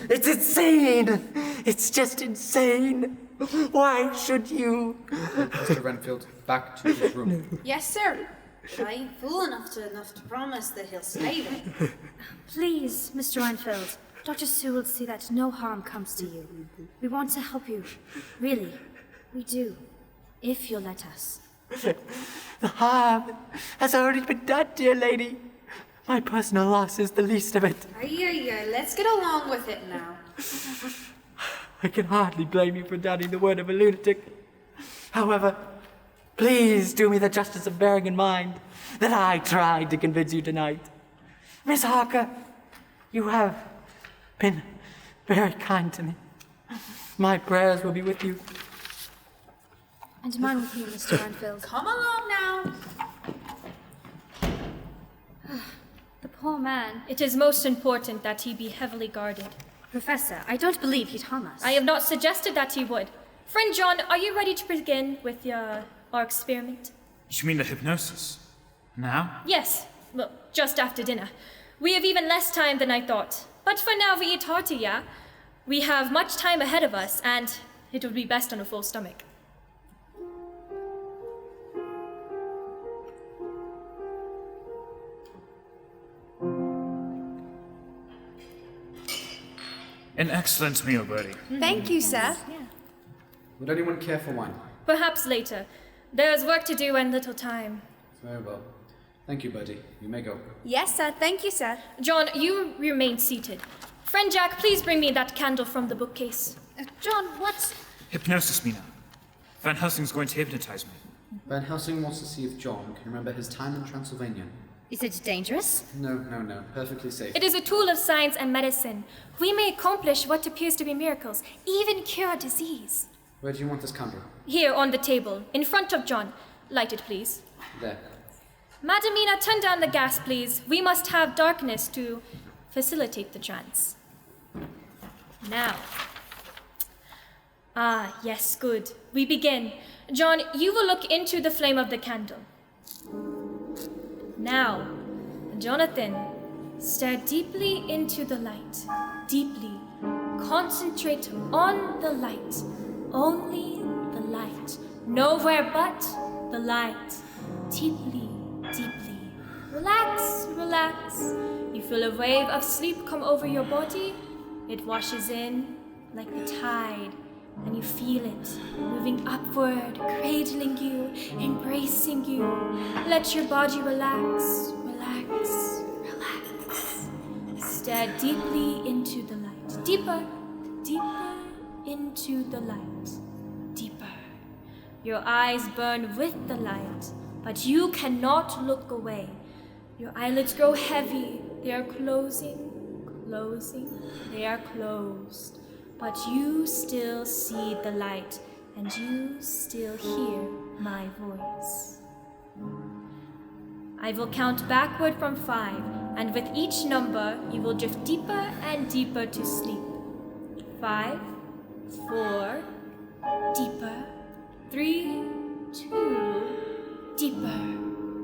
it's insane. It's just insane. Why should you? Mr. Renfield, back to his room. Yes, sir. I ain't fool enough to promise that he'll save it. Please, Mr. Renfield, Dr. Sue will see that no harm comes to you. We want to help you. Really, we do. If you'll let us. The harm has already been done, dear lady. My personal loss is the least of it. Aye, let's get along with it now. I can hardly blame you for doubting the word of a lunatic. However, please do me the justice of bearing in mind that I tried to convince you tonight. Miss Harker, you have been very kind to me. My prayers will be with you. And mine with you, Mr. Renfield. Come along now. The poor man. It is most important that he be heavily guarded. Professor, I don't believe he'd harm us. I have not suggested that he would. Friend John, are you ready to begin with our experiment? You mean the hypnosis? Now? Yes. Well, just after dinner. We have even less time than I thought. But for now, we eat hearty, yeah? We have much time ahead of us, and it would be best on a full stomach. An excellent meal, Bertie. Thank you, sir. Would anyone care for wine? Perhaps later. There is work to do and little time. Very well. Thank you, Bertie. You may go. Yes, sir. Thank you, sir. John, you remain seated. Friend Jack, please bring me that candle from the bookcase. John, what's... Hypnosis, Mina. Van Helsing's going to hypnotize me. Van Helsing wants to see if John can remember his time in Transylvania. Is it dangerous? No. Perfectly safe. It is a tool of science and medicine. We may accomplish what appears to be miracles, even cure disease. Where do you want this candle? Here on the table, in front of John. Light it, please. There. Madam Mina, turn down the gas, please. We must have darkness to facilitate the trance. Now. Ah, yes, good. We begin. John, you will look into the flame of the candle. Now, Jonathan, stare deeply into the light. Deeply. Concentrate on the light. Only the light. Nowhere but the light. Deeply, deeply. Relax, relax. You feel a wave of sleep come over your body. It washes in like the tide. And you feel it moving upward, cradling you, embracing you. Let your body relax, relax, relax. Stare deeply into the light. Deeper, deeper into the light. Deeper. Your eyes burn with the light, but you cannot look away. Your eyelids grow heavy. They are closing, closing. They are closed. But you still see the light, and you still hear my voice. I will count backward from 5, and with each number, you will drift deeper and deeper to sleep. 5, 4, deeper. 3, 2, deeper.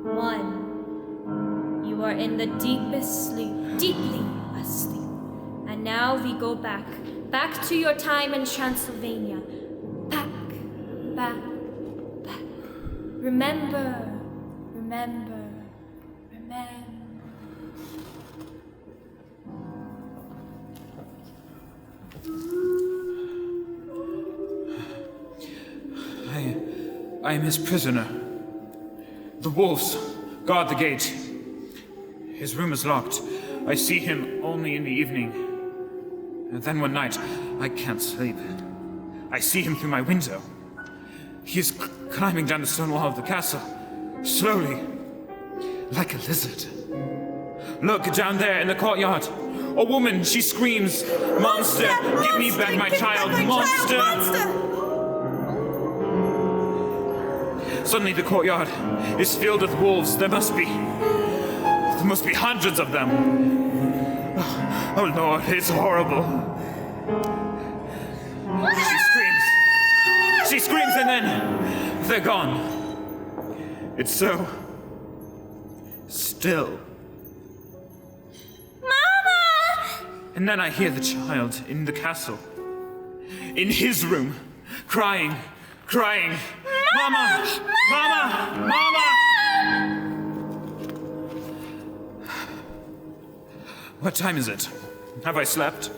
1. You are in the deepest sleep, deeply asleep. And now we go back to your time in Transylvania. Back. Remember. I am his prisoner. The wolves guard the gate. His room is locked. I see him only in the evening. And then one night, I can't sleep. I see him through my window. He is climbing down the stone wall of the castle, slowly, like a lizard. Look, down there in the courtyard. A woman, she screams, "Monster! Give me back my child! Monster!" Suddenly the courtyard is filled with wolves. There must be hundreds of them. Oh Lord, it's horrible. She screams and then they're gone. It's so still And then I hear the child in the castle, in his room, crying. Mama! Mama! Mama! What time is it? Have I slept?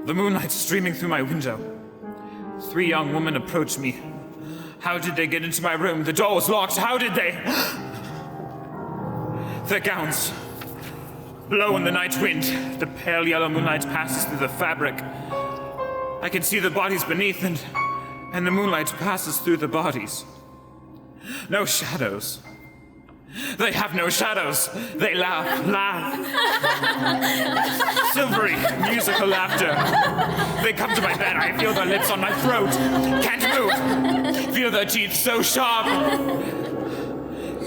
The moonlight's streaming through my window. 3 young women approach me. How did they get into my room? The door was locked. How did they? Their gowns blow in the night wind. The pale yellow moonlight passes through the fabric. I can see the bodies beneath, and the moonlight passes through the bodies. No shadows. They have no shadows. They laugh. Silvery, musical laughter. They come to my bed. I feel their lips on my throat. Can't move. Feel their teeth so sharp.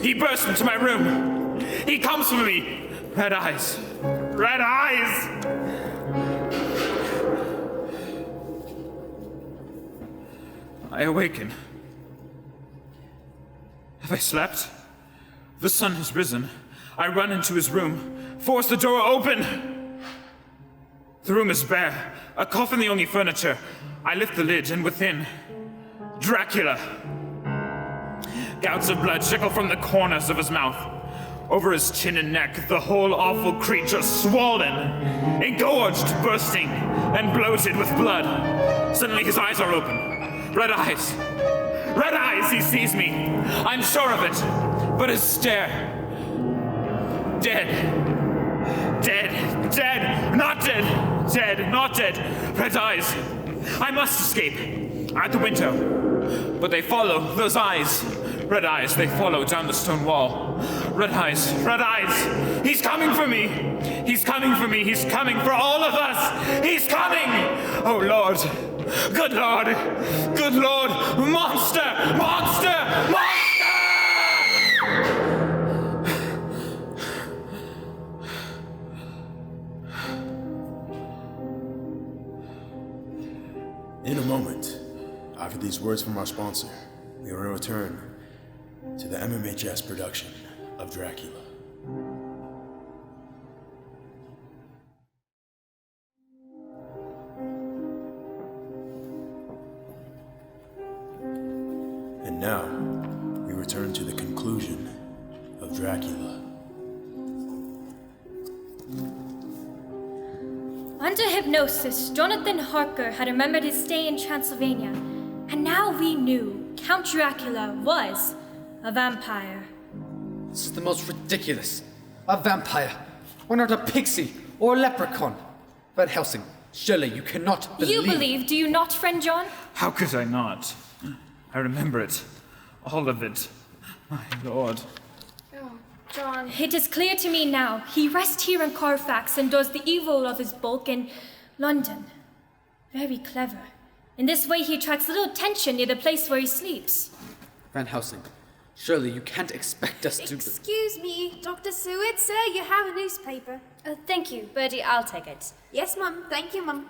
He bursts into my room. He comes for me. Red eyes. Red eyes! I awaken. Have I slept? The sun has risen. I run into his room, force the door open. The room is bare, a coffin the only furniture. I lift the lid, and within, Dracula. Gouts of blood trickle from the corners of his mouth. Over his chin and neck, the whole awful creature swollen, engorged, bursting, and bloated with blood. Suddenly his eyes are open. Red eyes. Red eyes, he sees me. I'm sure of it. But his stare. Dead. Dead. Dead. Not dead. Dead. Not dead. Red eyes. I must escape. At the window. But they follow those eyes. Red eyes, they follow down the stone wall. Red eyes. Red eyes. He's coming for me. He's coming for me. He's coming for all of us. He's coming. Oh, Lord. Good Lord. Good Lord. Monster. Monster. Monster. In a moment, after these words from our sponsor, we will return to the MMHS production of Dracula. And now, we return to the conclusion of Dracula. Under hypnosis, Jonathan Harker had remembered his stay in Transylvania, and now we knew Count Dracula was a vampire. This is the most ridiculous. A vampire. Why not a pixie or a leprechaun? Van Helsing, surely you cannot believe... You believe, do you not, friend John? How could I not? I remember it. All of it. My lord. Oh, John. It is clear to me now. He rests here in Carfax and does the evil of his bulk in London. Very clever. In this way he attracts little attention near the place where he sleeps. Van Helsing, surely you can't expect us to... Excuse me, Dr. Seward, sir, you have a newspaper. Thank you, Bertie, I'll take it. Yes, Mum, thank you, Mum.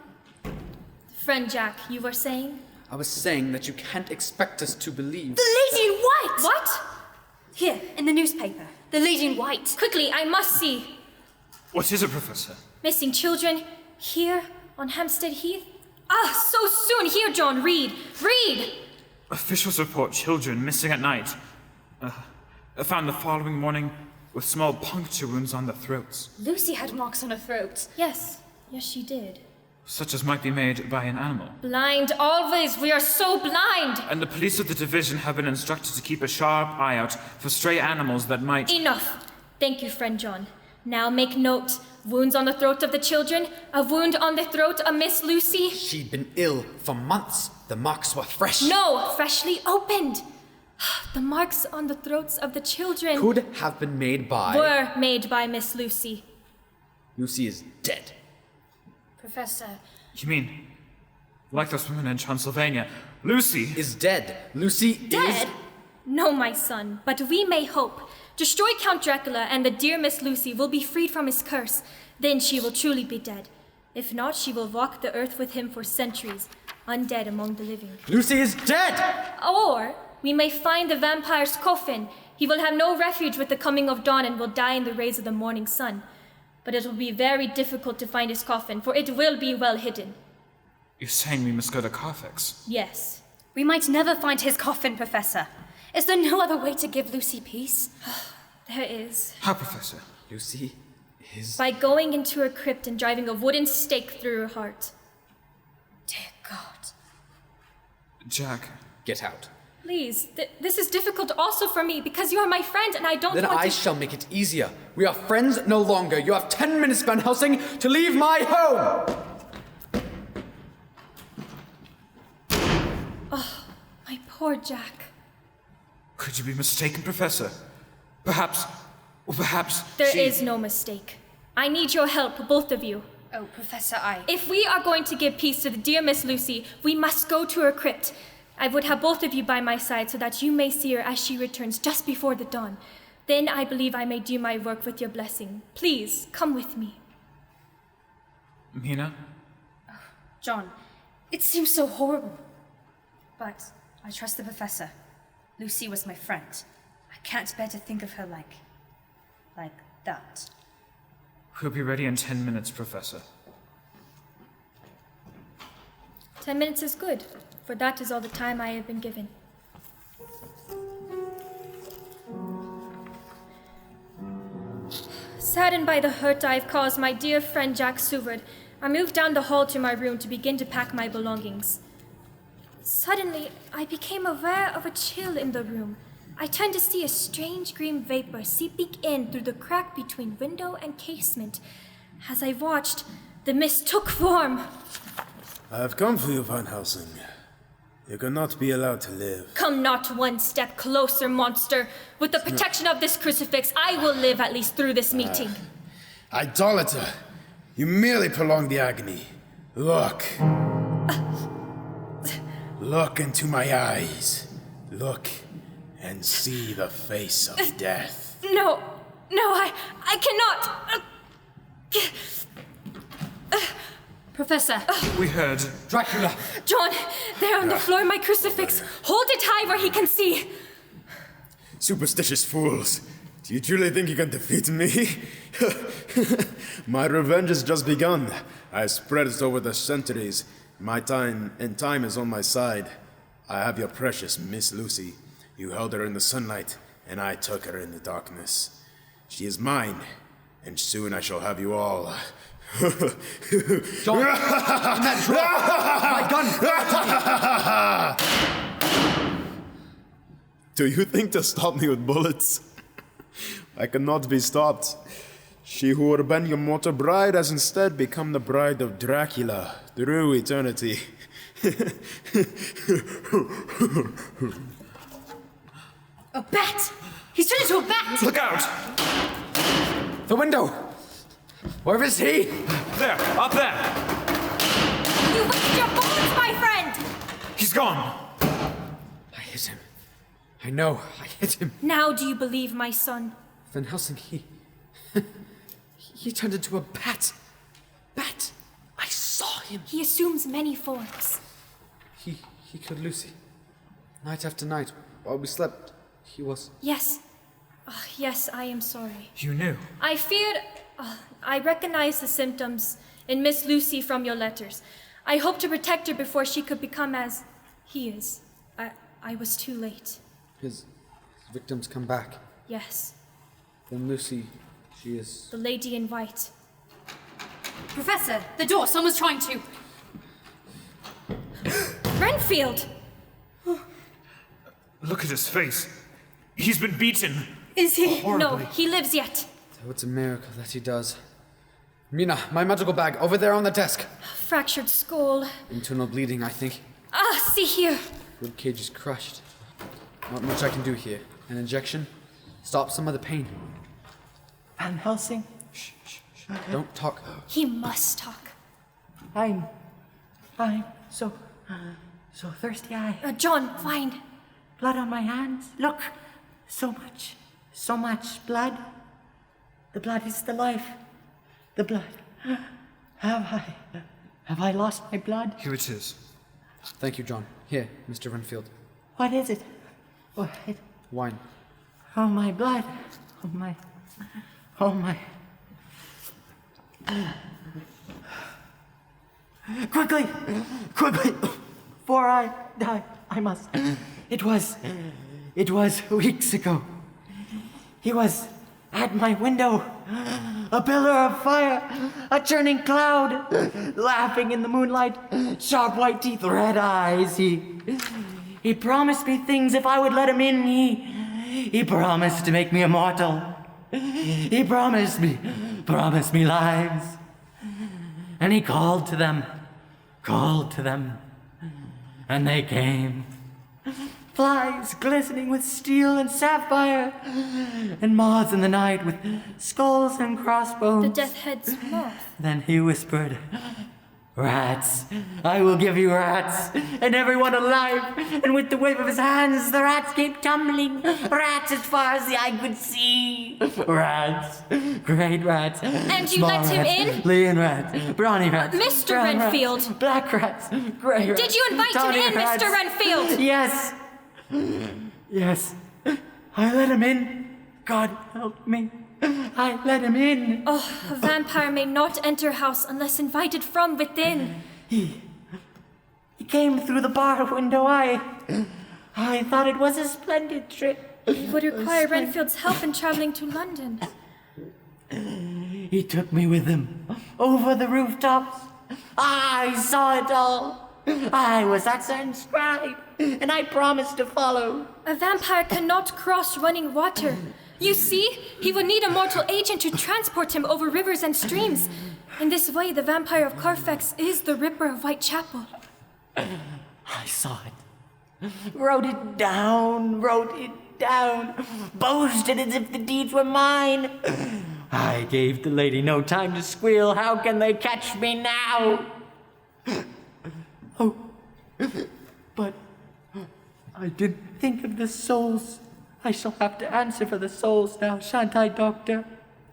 Friend Jack, you were saying? I was saying that you can't expect us to believe... The lady in white! What? Here, in the newspaper. The lady in white. Quickly, I must see. What is it, Professor? Missing children, here, on Hampstead Heath. Ah, so soon! Here, John, read! Read! Officials report children missing at night. Found the following morning with small puncture wounds on their throats. Lucy had marks on her throat. Yes, she did. Such as might be made by an animal. Blind, always! We are so blind! And the police of the division have been instructed to keep a sharp eye out for stray animals that might... Enough! Thank you, friend John. Now make note. Wounds on the throat of the children. A wound on the throat of Miss Lucy. She'd been ill for months. The marks were fresh. No! Freshly opened! The marks on the throats of the children... Could have been made by... Were made by Miss Lucy. Lucy is dead. Professor. You mean, like those women in Transylvania, Lucy... Is dead. Lucy Dead? No, my son, but we may hope. Destroy Count Dracula and the dear Miss Lucy will be freed from his curse. Then she will truly be dead. If not, she will walk the earth with him for centuries, undead among the living. Lucy is dead! Or we may find the vampire's coffin. He will have no refuge with the coming of dawn and will die in the rays of the morning sun. but it will be very difficult to find his coffin, for it will be well hidden. You're saying we must go to Carfax? Yes. We might never find his coffin, Professor. Is there no other way to give Lucy peace? There is. How, Professor? Lucy is... By going into her crypt and driving a wooden stake through her heart. Dear God. Jack. Get out. Please, this is difficult also for me because you are my friend and I don't Then want I to... shall make it easier. We are friends no longer. You have 10 minutes, Van Helsing, to leave my home! Oh, my poor Jack. Could you be mistaken, Professor? Perhaps There is no mistake. I need your help, both of you. Oh, Professor, If we are going to give peace to the dear Miss Lucy, we must go to her crypt. I would have both of you by my side so that you may see her as she returns just before the dawn. Then I believe I may do my work with your blessing. Please, come with me. Mina? John, it seems so horrible. But I trust the Professor. Lucy was my friend. I can't bear to think of her like that. We'll be ready in 10 minutes, Professor. 10 minutes is good, for that is all the time I have been given. Saddened by the hurt I have caused my dear friend Jack Seward, I moved down the hall to my room to begin to pack my belongings. Suddenly, I became aware of a chill in the room. I turned to see a strange green vapor seeping in through the crack between window and casement. As I watched, the mist took form. I have come for you, Van Helsing. You cannot be allowed to live. Come not one step closer, monster. With the protection of this crucifix, I will live at least through this meeting. Idolater! You merely prolong the agony. Look. Look into my eyes. Look and see the face of death. No, I cannot. Professor. We heard. Dracula! John, there on the floor, my crucifix. Hold it high where he can see. Superstitious fools. Do you truly think you can defeat me? My revenge has just begun. I spread it over the centuries. My time is on my side. I have your precious Miss Lucy. You held her in the sunlight, and I took her in the darkness. She is mine, and soon I shall have you all. John! In that drawer! My gun! Do you think to stop me with bullets? I cannot be stopped. She who would have been your mortal bride has instead become the bride of Dracula through eternity. A bat! He's turned into a bat! Look out! The window! Where is he? There! Up there! You wasted your bullets, my friend! He's gone! I hit him. I know, I hit him. Now do you believe, my son? Van Helsing, he turned into a bat. Bat! I saw him. He assumes many forms. He killed Lucy. Night after night, while we slept, he was... Yes. Yes, I am sorry. You knew. I feared... I recognized the symptoms in Miss Lucy from your letters. I hoped to protect her before she could become as he is. I was too late. His victims come back. Yes. Then Lucy, she is... The lady in white. Professor, the door! Someone's trying to... Renfield! Look at his face. He's been beaten. Is he? No, he lives yet. Oh, it's a miracle that he does. Mina, my medical bag, over there on the desk. Fractured skull. Internal bleeding, I think. See here. Rib cage is crushed. Not much I can do here. An injection? Stop some of the pain. Van Helsing? Don't talk. He must talk. I'm so thirsty. John, find. Blood on my hands. Look, so much blood. The blood is the life. The blood. Have I lost my blood? Here it is. Thank you, John. Here, Mr. Renfield. What is it? What? Wine. Oh, my blood. Oh, my. Quickly! Quickly! Before I die, I must. It was weeks ago. He was at my window, a pillar of fire, a churning cloud, laughing in the moonlight, sharp white teeth, red eyes. He promised me things if I would let him in. He promised to make me immortal. He promised me lives. And he called to them, and they came. Flies glistening with steel and sapphire, and moths in the night with skulls and crossbones. The death head's moth. Then he whispered, "Rats, I will give you rats, and everyone alive." And with the wave of his hands, the rats came tumbling. Rats as far as the eye could see. Rats, great rats. And you small let him rats, in? Lean rats, brawny rats, Mr. brown Renfield. rats, black rats, gray rats. Did you invite him tawny in, rats. Mr. Renfield? Yes. Yes. I let him in. God help me. I let him in. Oh, a vampire may not enter house unless invited from within. He came through the bar window. I thought it was a splendid trick. It would require Renfield's help in traveling to London. He took me with him over the rooftops. I saw it all. I was at San's scribe, and I promised to follow. A vampire cannot cross running water. You see, he would need a mortal agent to transport him over rivers and streams. In this way, the vampire of Carfax is the Ripper of Whitechapel. I saw it. Wrote it down. Boasted as if the deeds were mine. I gave the lady no time to squeal. How can they catch me now? Oh, but I didn't think of the souls. I shall have to answer for the souls now, shan't I, Doctor?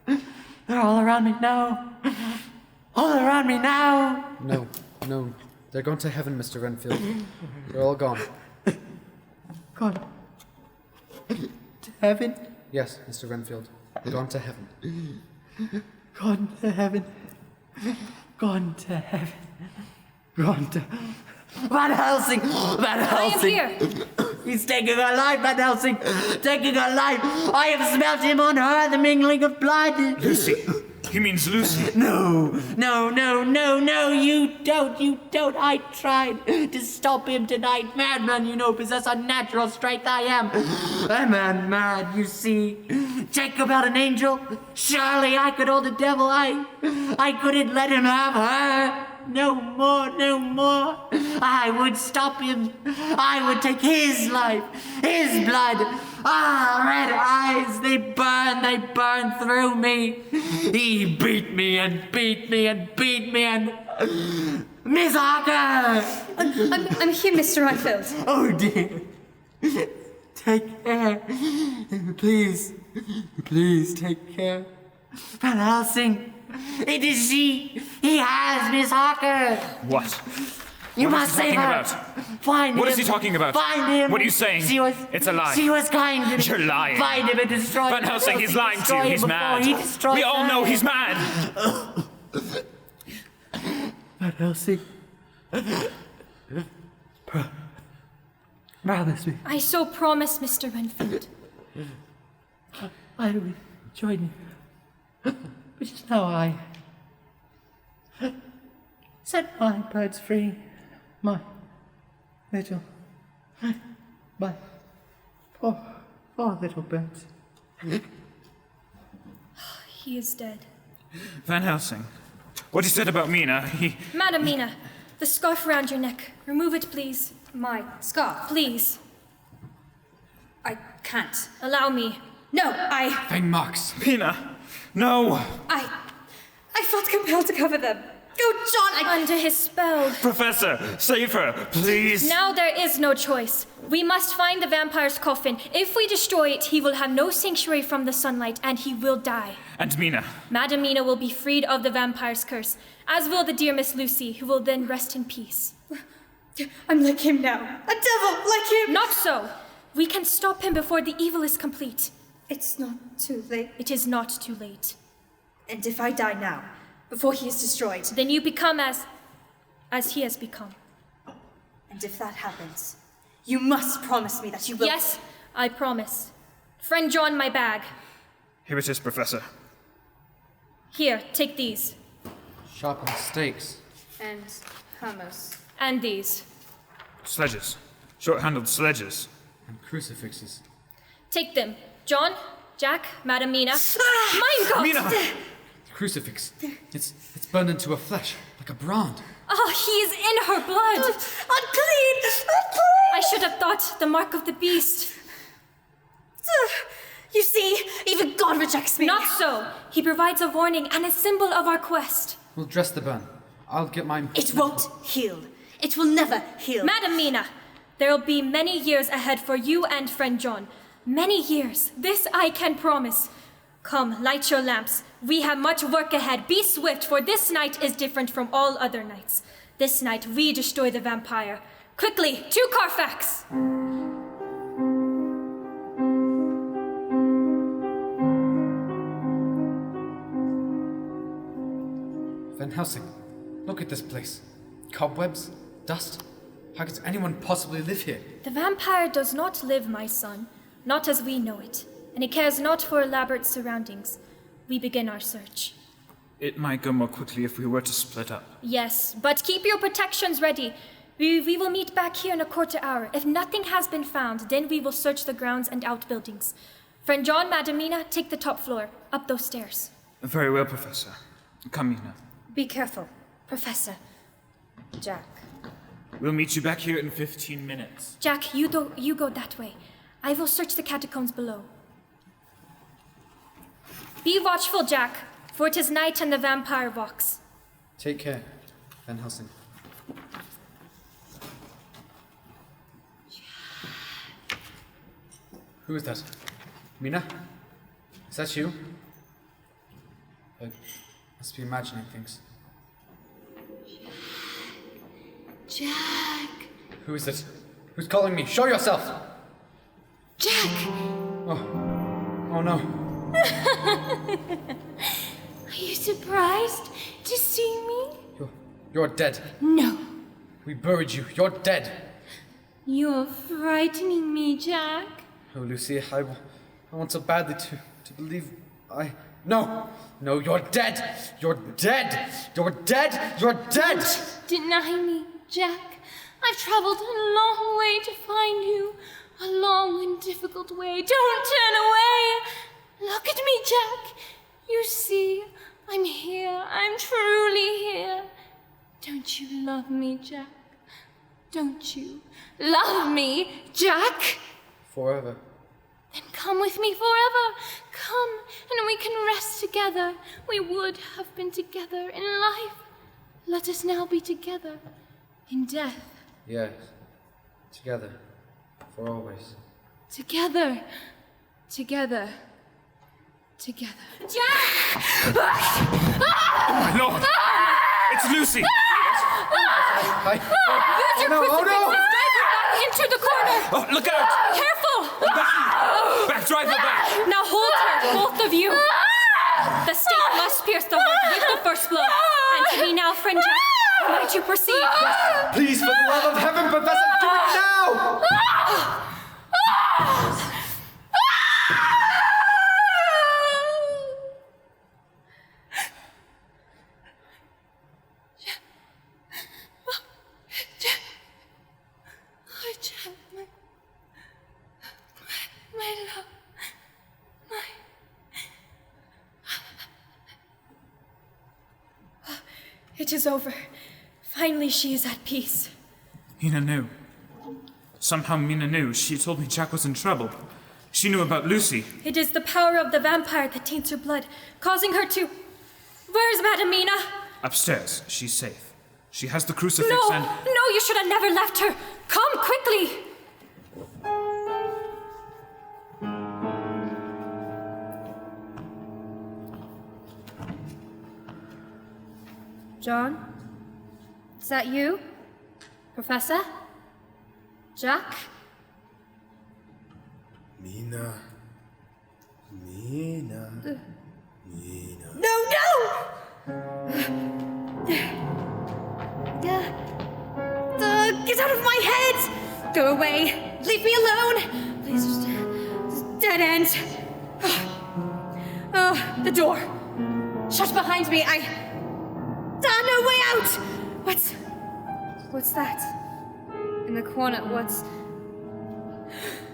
They're all around me now. All around me now. No. They're gone to heaven, Mr. Renfield. They're all gone. Gone to heaven? Yes, Mr. Renfield. Gone to heaven. Gone to heaven. Gone to heaven. Gone to... Van Helsing! Van Helsing! I am here! He's taking her life, Van Helsing! Taking her life! I have smelt him on her, the mingling of blood! Lucy! He means Lucy! No, you don't! I tried to stop him tonight. Madman, you know, possess unnatural strength. I am mad, you see. Jacob had an angel. Surely I could hold the devil. I couldn't let him have her. No more. I would stop him. I would take his life, his blood. Red eyes, they burn through me. He beat me and Miss Harker! I'm here, Mr. Renfield. Oh dear. Take care. Please take care. Van Helsing. It is she. He has Miss Harker. What? You What must is he save talking her. about? Find him. What is he talking about? Find him. What are you saying? It's a lie. She was kind to me. You're lying. Find him and destroy him. Van Helsing, he's lying to Destroy you. him He's before mad. he destroys We all her. know he's mad. Van Helsing. Promise me. I so promise, Mr. Renfield. I will join you. But just now I set my birds free. My poor little birds. He is dead. Van Helsing. What he said about Mina, Madam Mina, the scarf around your neck. Remove it, please. My scarf. Please. I can't. Allow me. No, Fang marks. Mina, no! I felt compelled to cover them. Go, John! Under his spell. Professor, save her, please! Now there is no choice. We must find the vampire's coffin. If we destroy it, he will have no sanctuary from the sunlight, and he will die. And Mina? Madam Mina will be freed of the vampire's curse, as will the dear Miss Lucy, who will then rest in peace. I'm like him now. A devil, like him! Not so! We can stop him before the evil is complete. It's not too late. It is not too late. And if I die now, before he is destroyed. Then you become as he has become. And if that happens, you must promise me that you will... Yes, I promise. Friend John, my bag. Here it is, Professor. Here, take these. Sharpened stakes. And hummus. And these. Sledges. Short-handled sledges. And crucifixes. Take them. John, Jack, Madam Mina. Mein Gott! Mina! The crucifix. It's burned into her flesh, like a brand. Oh, he is in her blood. Unclean! I should have thought the mark of the beast. You see, even God rejects me. Not so. He provides a warning and a symbol of our quest. We'll dress the burn. I'll get my... It won't heal. It will never heal. Madam Mina, there will be many years ahead for you and friend John. Many years. This I can promise. Come, light your lamps. We have much work ahead. Be swift, for this night is different from all other nights. This night we destroy the vampire. Quickly, to Carfax! Van Helsing, look at this place. Cobwebs, dust. How could anyone possibly live here? The vampire does not live, my son. Not as we know it. And he cares not for elaborate surroundings. We begin our search. It might go more quickly if we were to split up. Yes, but keep your protections ready. We will meet back here in a quarter hour. If nothing has been found, then we will search the grounds and outbuildings. Friend John, Madam Mina, take the top floor. Up those stairs. Very well, Professor. Come, Mina. Be careful, Professor. Jack. We'll meet you back here in 15 minutes. Jack, you go that way. I will search the catacombs below. Be watchful, Jack, for it is night and the vampire walks. Take care, Van Helsing. Who is that? Mina? Is that you? I must be imagining things. Jack. Who is it? Who's calling me? Show yourself! Jack! Oh no. Are you surprised to see me? You're dead. No. We buried you. You're dead. You're frightening me, Jack. Oh, Lucy, I want so badly to believe No, you're dead. You're dead. You're dead. You're dead. Deny me, Jack. I've traveled a long way to find you. A long and difficult way. Don't turn away. Look at me, Jack. You see, I'm here. I'm truly here. Don't you love me, Jack? Don't you love me, Jack? Forever. Then come with me forever. Come, and we can rest together. We would have been together in life. Let us now be together in death. Yes. Together. For always. Together. Together. Together. Jack! My lord! It's Lucy! Hi. Use your crucifixes! Drive her back into the corner! Oh, look out! Careful! Back, drive her back! Now hold her, both of you! The stake must pierce the heart with the first blow. And to me now, friend Jack, might you proceed? Please, for the love of heaven, Professor, do it now! My love. It is over. Finally, she is at peace. Mina knew. Somehow Mina knew. She told me Jack was in trouble. She knew about Lucy. It is the power of the vampire that taints her blood, causing her to... Where's Madam Mina? Upstairs. She's safe. She has the crucifix and... No, you should have never left her. Come quickly. John? Is that you? Professor? Jack? Mina. No! Go away. Leave me alone. Please, just dead end. Oh, the door. Shut behind me. No way out. What's that? In the corner, what's...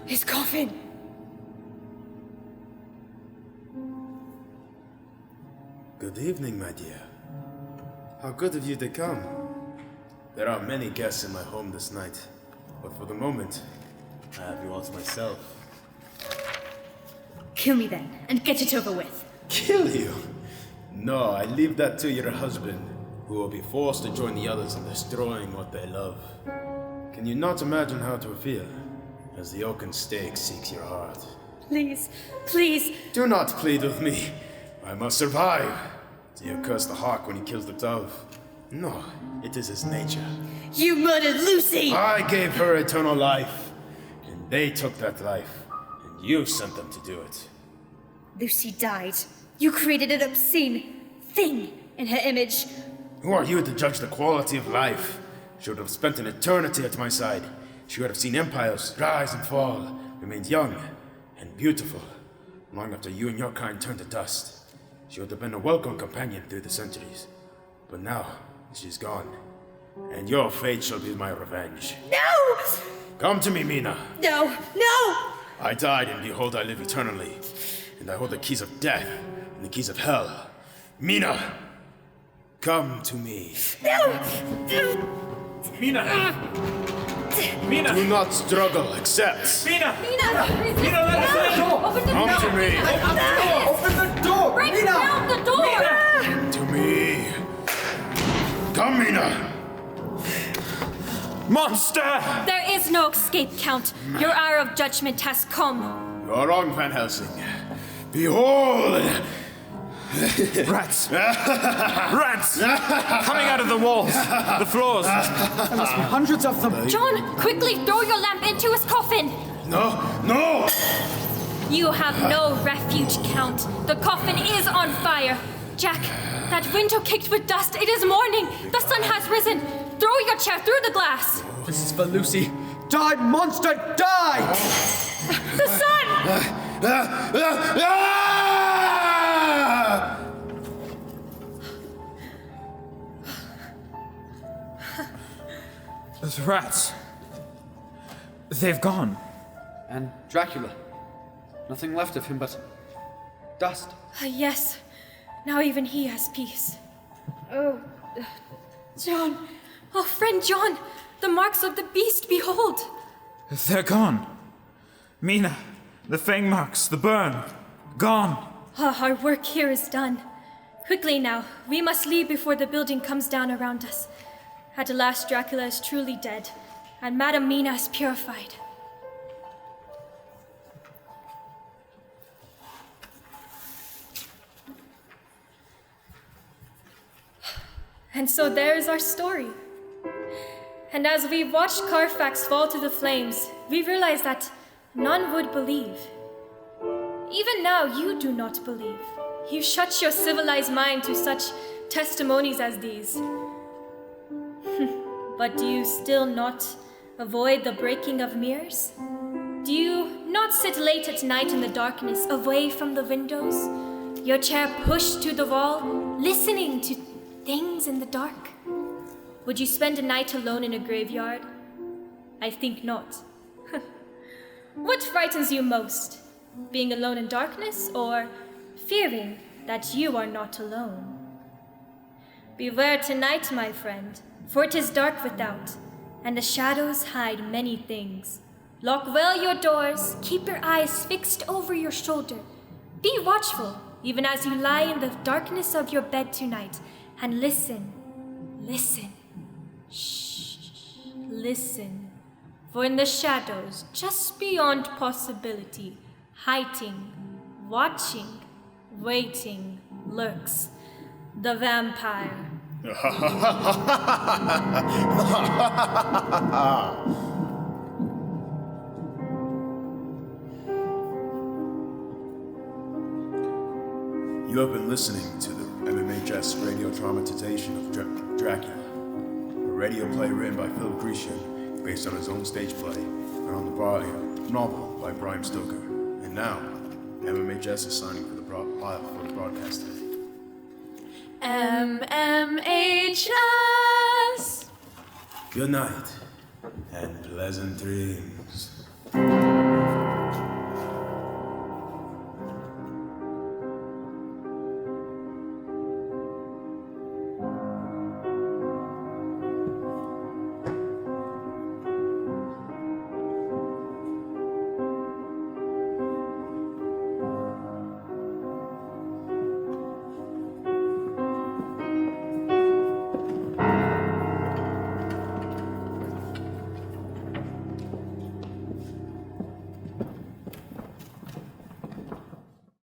His coffin. Good evening, my dear. How good of you to come. There are many guests in my home this night, but for the moment, I have you all to myself. Kill me then, and get it over with. Kill you? No, I leave that to your husband, who will be forced to join the others in destroying what they love. Can you not imagine how it will feel, as the oaken stake seeks your heart? Please, please. Do not plead with me. I must survive. Do you curse the hawk when he kills the dove? No, it is his nature. You murdered Lucy! I gave her eternal life, and they took that life, and you sent them to do it. Lucy died. You created an obscene thing in her image. Who are you to judge the quality of life? She would have spent an eternity at my side. She would have seen empires rise and fall, remained young and beautiful, long after you and your kind turned to dust. She would have been a welcome companion through the centuries. But now, she's gone, and your fate shall be my revenge. No! Come to me, Mina. No, no! I died, and behold, I live eternally. And I hold the keys of death and the keys of hell. Mina! Come to me. No! Mina! Mina! Do not struggle, accept. Mina! Mina! Mina, let us in! Open the Come door! to me. Open the door! Break down the door! To me. Come, Mina. Monster! There is no escape, Count. Your hour of judgment has come. You're wrong, Van Helsing. Behold! Rats! Rats! Coming out of the walls, the floors. There must be hundreds of them. John, quickly throw your lamp into his coffin. No, no! You have no refuge, Count. The coffin is on fire. Jack, that window caked with dust. It is morning. The sun has risen. Throw your chair through the glass. This is for Lucy. Die, monster, die! The sun! Those rats. They've gone. And Dracula. Nothing left of him but dust. Yes. Now even he has peace. Oh, John. Oh, friend John. The marks of the beast, behold. They're gone. Mina, the fang marks, the burn. Gone. Our work here is done. Quickly now, we must leave before the building comes down around us. At last, Dracula is truly dead, and Madame Mina is purified. And so there is our story. And as we watched Carfax fall to the flames, we realized that none would believe. Even now, you do not believe. You shut your civilized mind to such testimonies as these. But do you still not avoid the breaking of mirrors? Do you not sit late at night in the darkness, away from the windows, your chair pushed to the wall, listening to things in the dark? Would you spend a night alone in a graveyard? I think not. What frightens you most? Being alone in darkness, or fearing that you are not alone? Beware tonight, my friend, for it is dark without, and the shadows hide many things. Lock well your doors, keep your eyes fixed over your shoulder. Be watchful, even as you lie in the darkness of your bed tonight, and listen, listen. Shh, listen. For in the shadows, just beyond possibility, hiding, watching, waiting, lurks the vampire. You have been listening to the MMHS radio dramatization of Dracula, a radio play written by Philip Grecian based on his own stage play and on the novel by Bram Stoker. And now, MMHS is signing for the broadcast today. MMHS! Good night, and pleasant dreams.